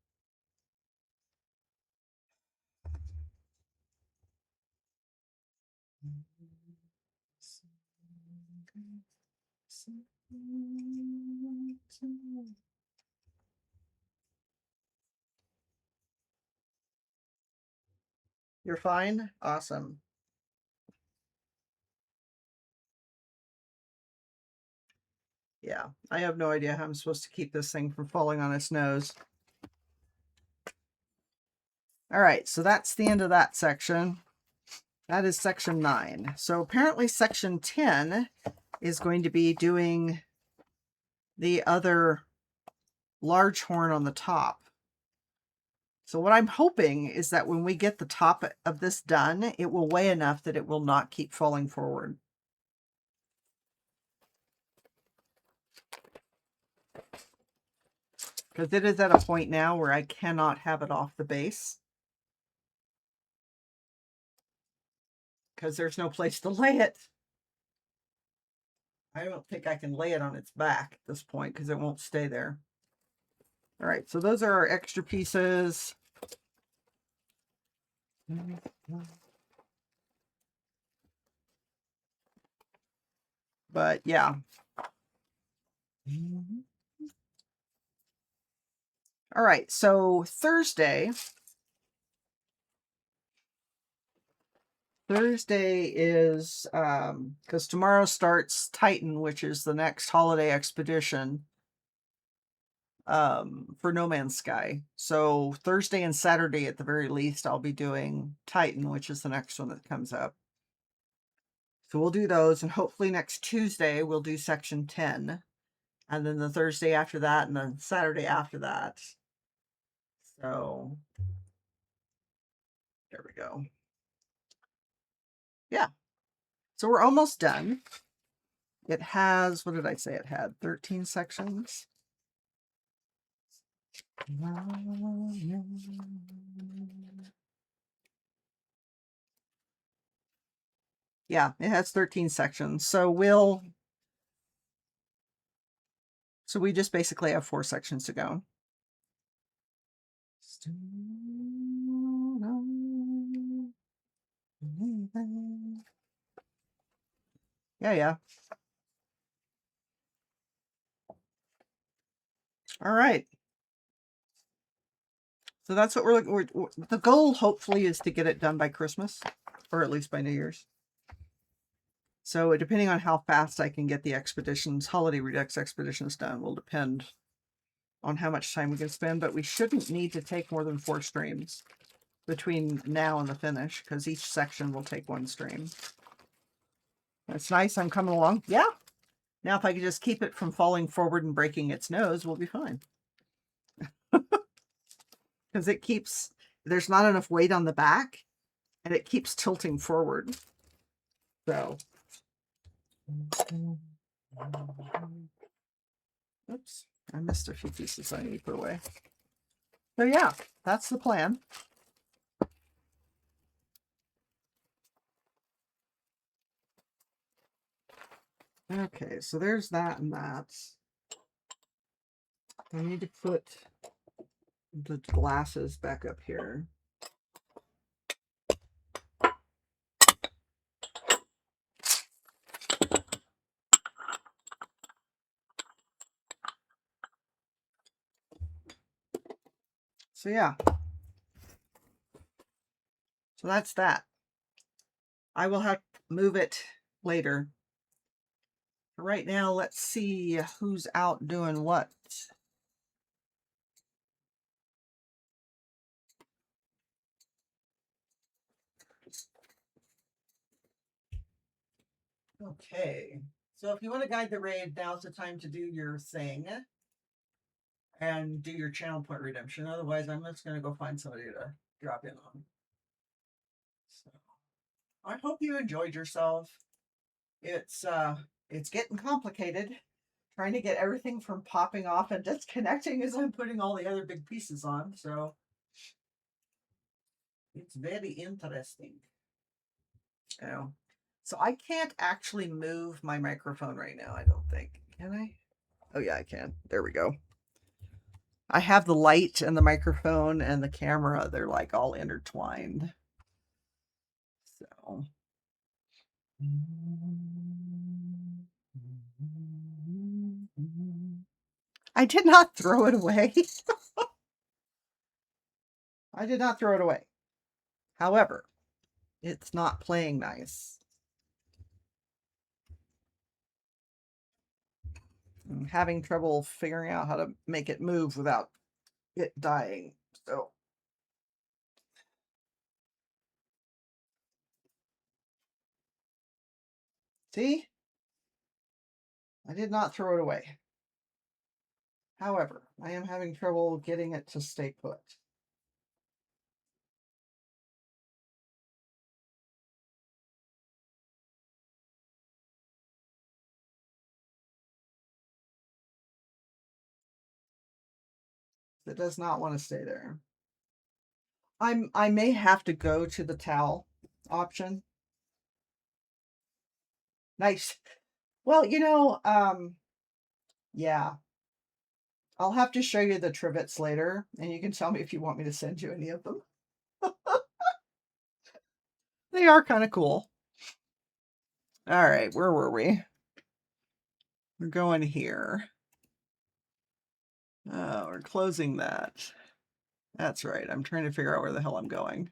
You're fine? Awesome. Yeah, I have no idea how I'm supposed to keep this thing from falling on its nose. All right, so that's the end of that section. That is section 9. So apparently section 10 is going to be doing the other large horn on the top. So what I'm hoping is that when we get the top of this done, it will weigh enough that it will not keep falling forward. Because it is at a point now where I cannot have it off the base. Because there's no place to lay it. I don't think I can lay it on its back at this point because it won't stay there. All right, so those are our extra pieces. But yeah. All right, so Thursday is, because tomorrow starts Titan, which is the next holiday expedition for No Man's Sky. So Thursday and Saturday at the very least, I'll be doing Titan, which is the next one that comes up. So we'll do those, and hopefully next Tuesday we'll do section 10, and then the Thursday after that, and then Saturday after that. So there we go. Yeah. So we're almost done. It has, what did I say it had? 13 sections. Yeah, it has 13 sections. So we just basically have 4 sections to go. Yeah. All right. So that's what the goal hopefully is to get it done by Christmas, or at least by New Year's. So depending on how fast I can get the Holiday Redux expeditions done will depend on how much time we can spend, but we shouldn't need to take more than 4 streams between now and the finish, because each section will take 1 stream. That's nice. I'm coming along. Yeah. Now, if I could just keep it from falling forward and breaking its nose, we'll be fine. Because there's not enough weight on the back, and it keeps tilting forward. So, oops, I missed a few pieces I need to put away. So yeah, that's the plan. Okay, so there's that and that. I need to put the glasses back up here. So yeah. So that's that. I will have to move it later. Right now, let's see who's out doing what. Okay, so if you want to guide the raid, now's the time to do your thing and do your channel point redemption. Otherwise, I'm just going to go find somebody to drop in on. So, I hope you enjoyed yourself. It's getting complicated trying to get everything from popping off and disconnecting as I'm putting all the other big pieces on. So it's very interesting. Oh. So I can't actually move my microphone right now, I don't think. Can I? Oh yeah, I can. There we go. I have the light and the microphone and the camera. They're like all intertwined. So. I did not throw it away. I did not throw it away. However, it's not playing nice. I'm having trouble figuring out how to make it move without it dying. So. See? I did not throw it away. However, I am having trouble getting it to stay put. It does not want to stay there. I may have to go to the towel option. Nice. Well, yeah. I'll have to show you the trivets later, and you can tell me if you want me to send you any of them. They are kind of cool. All right, where were we? We're going here. Oh, we're closing that. That's right. I'm trying to figure out where the hell I'm going.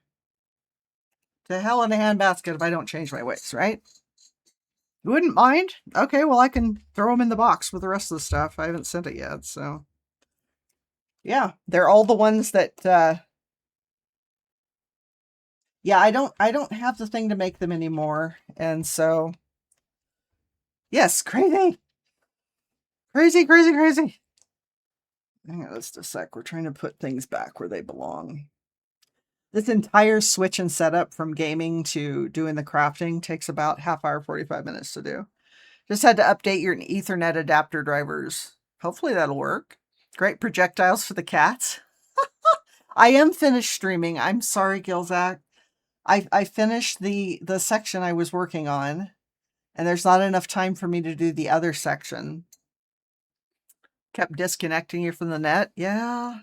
To hell in a handbasket if I don't change my ways, right? You wouldn't mind? Okay, well, I can throw them in the box with the rest of the stuff. I haven't sent it yet, so. Yeah, they're all the ones that, yeah, I don't have the thing to make them anymore. And so, yes, crazy. Crazy. Hang on just a sec. We're trying to put things back where they belong. This entire switch and setup from gaming to doing the crafting takes about half hour, 45 minutes to do. Just had to update your Ethernet adapter drivers. Hopefully that'll work. Great projectiles for the cats. I am finished streaming. I'm sorry, Gilzak. I finished the section I was working on, and there's not enough time for me to do the other section. Kept disconnecting you from the net. Yeah.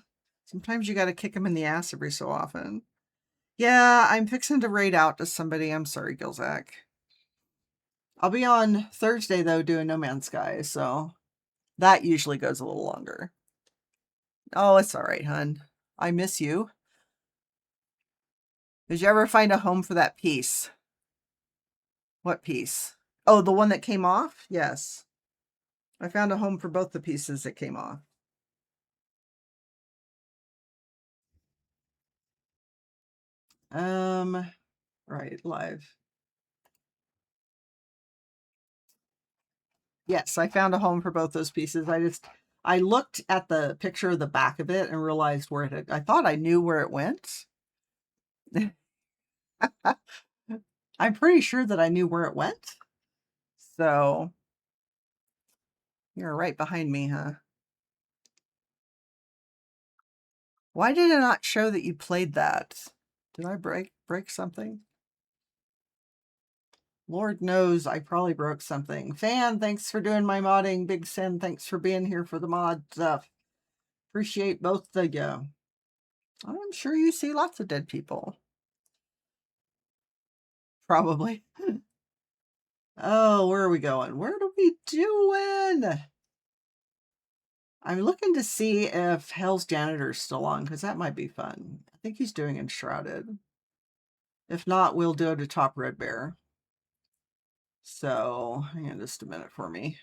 Sometimes you got to kick them in the ass every so often. Yeah, I'm fixing to raid out to somebody. I'm sorry, Gilzak. I'll be on Thursday, though, doing No Man's Sky, so that usually goes a little longer. Oh, it's all right, hun. I miss you. Did you ever find a home for that piece? What piece? Oh, the one that came off? Yes. I found a home for both the pieces that came off. Right, live. Yes, I found a home for both those pieces. I looked at the picture of the back of it and realized where it had, I thought I knew where it went. I'm pretty sure that I knew where it went. So you're right behind me, huh? Why did it not show that you played that? Did I break something? Lord knows I probably broke something. Fan, thanks for doing my modding. Big Sin, thanks for being here for the mod stuff. Appreciate both of you. I'm sure you see lots of dead people. Probably. Oh, where are we going? What are we doing? I'm looking to see if Hell's Janitor's still on, because that might be fun. I think he's doing Enshrouded. If not, we'll do it to Top Red Bear. So, hang on just a minute for me.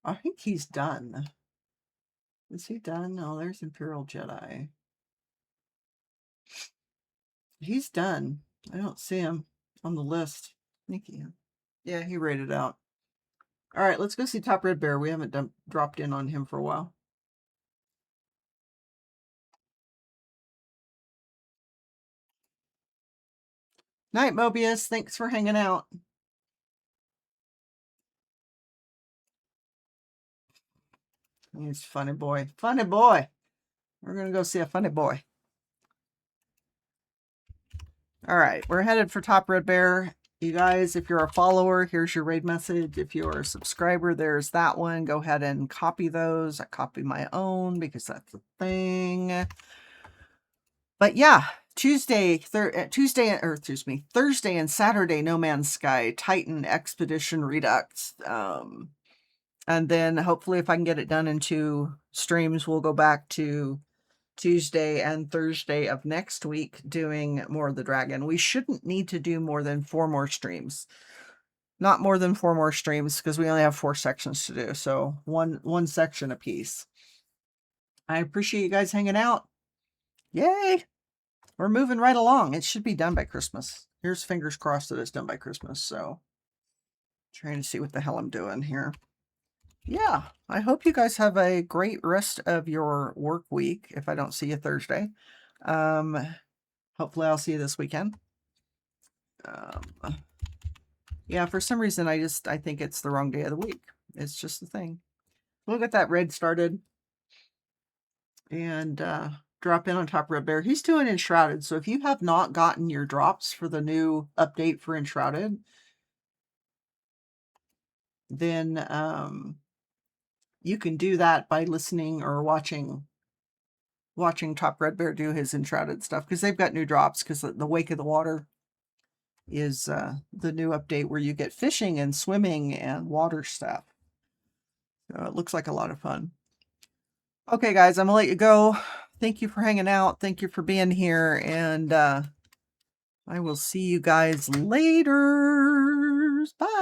I think he's done. Is he done? No, there's Imperial Jedi. He's done. I don't see him on the list. I think he, yeah, he rated out. All right, let's go see Top Red Bear. We haven't dropped in on him for a while. Night, Mobius. Thanks for hanging out. He's funny boy. Funny boy. We're going to go see a funny boy. All right, we're headed for Top Red Bear. You guys, if you're a follower, here's your raid message. If you're a subscriber, there's that one. Go ahead and copy those. I copy my own because that's the thing. But yeah, Thursday and Saturday, No Man's Sky, Titan Expedition Redux. And then hopefully if I can get it done in 2 streams, we'll go back to Tuesday and Thursday of next week doing more of the dragon. We shouldn't need to do more than 4 more streams. Not more than 4 more streams because we only have 4 sections to do. So one section a piece. I appreciate you guys hanging out. Yay! We're moving right along. It should be done by Christmas. Here's fingers crossed that it's done by Christmas. So trying to see what the hell I'm doing here. Yeah, I hope you guys have a great rest of your work week if I don't see you Thursday. Hopefully I'll see you this weekend. Yeah, for some reason I think it's the wrong day of the week. It's just the thing. We'll get that raid started and drop in on Top Red Bear. He's doing Enshrouded, so if you have not gotten your drops for the new update for Enshrouded, then you can do that by listening or watching Top Red Bear do his Enshrouded stuff, because they've got new drops, because the Wake of the Water is the new update where you get fishing and swimming and water stuff. So it looks like a lot of fun. Okay, guys, I'm gonna let you go. Thank you for hanging out. Thank you for being here, and I will see you guys later. Bye.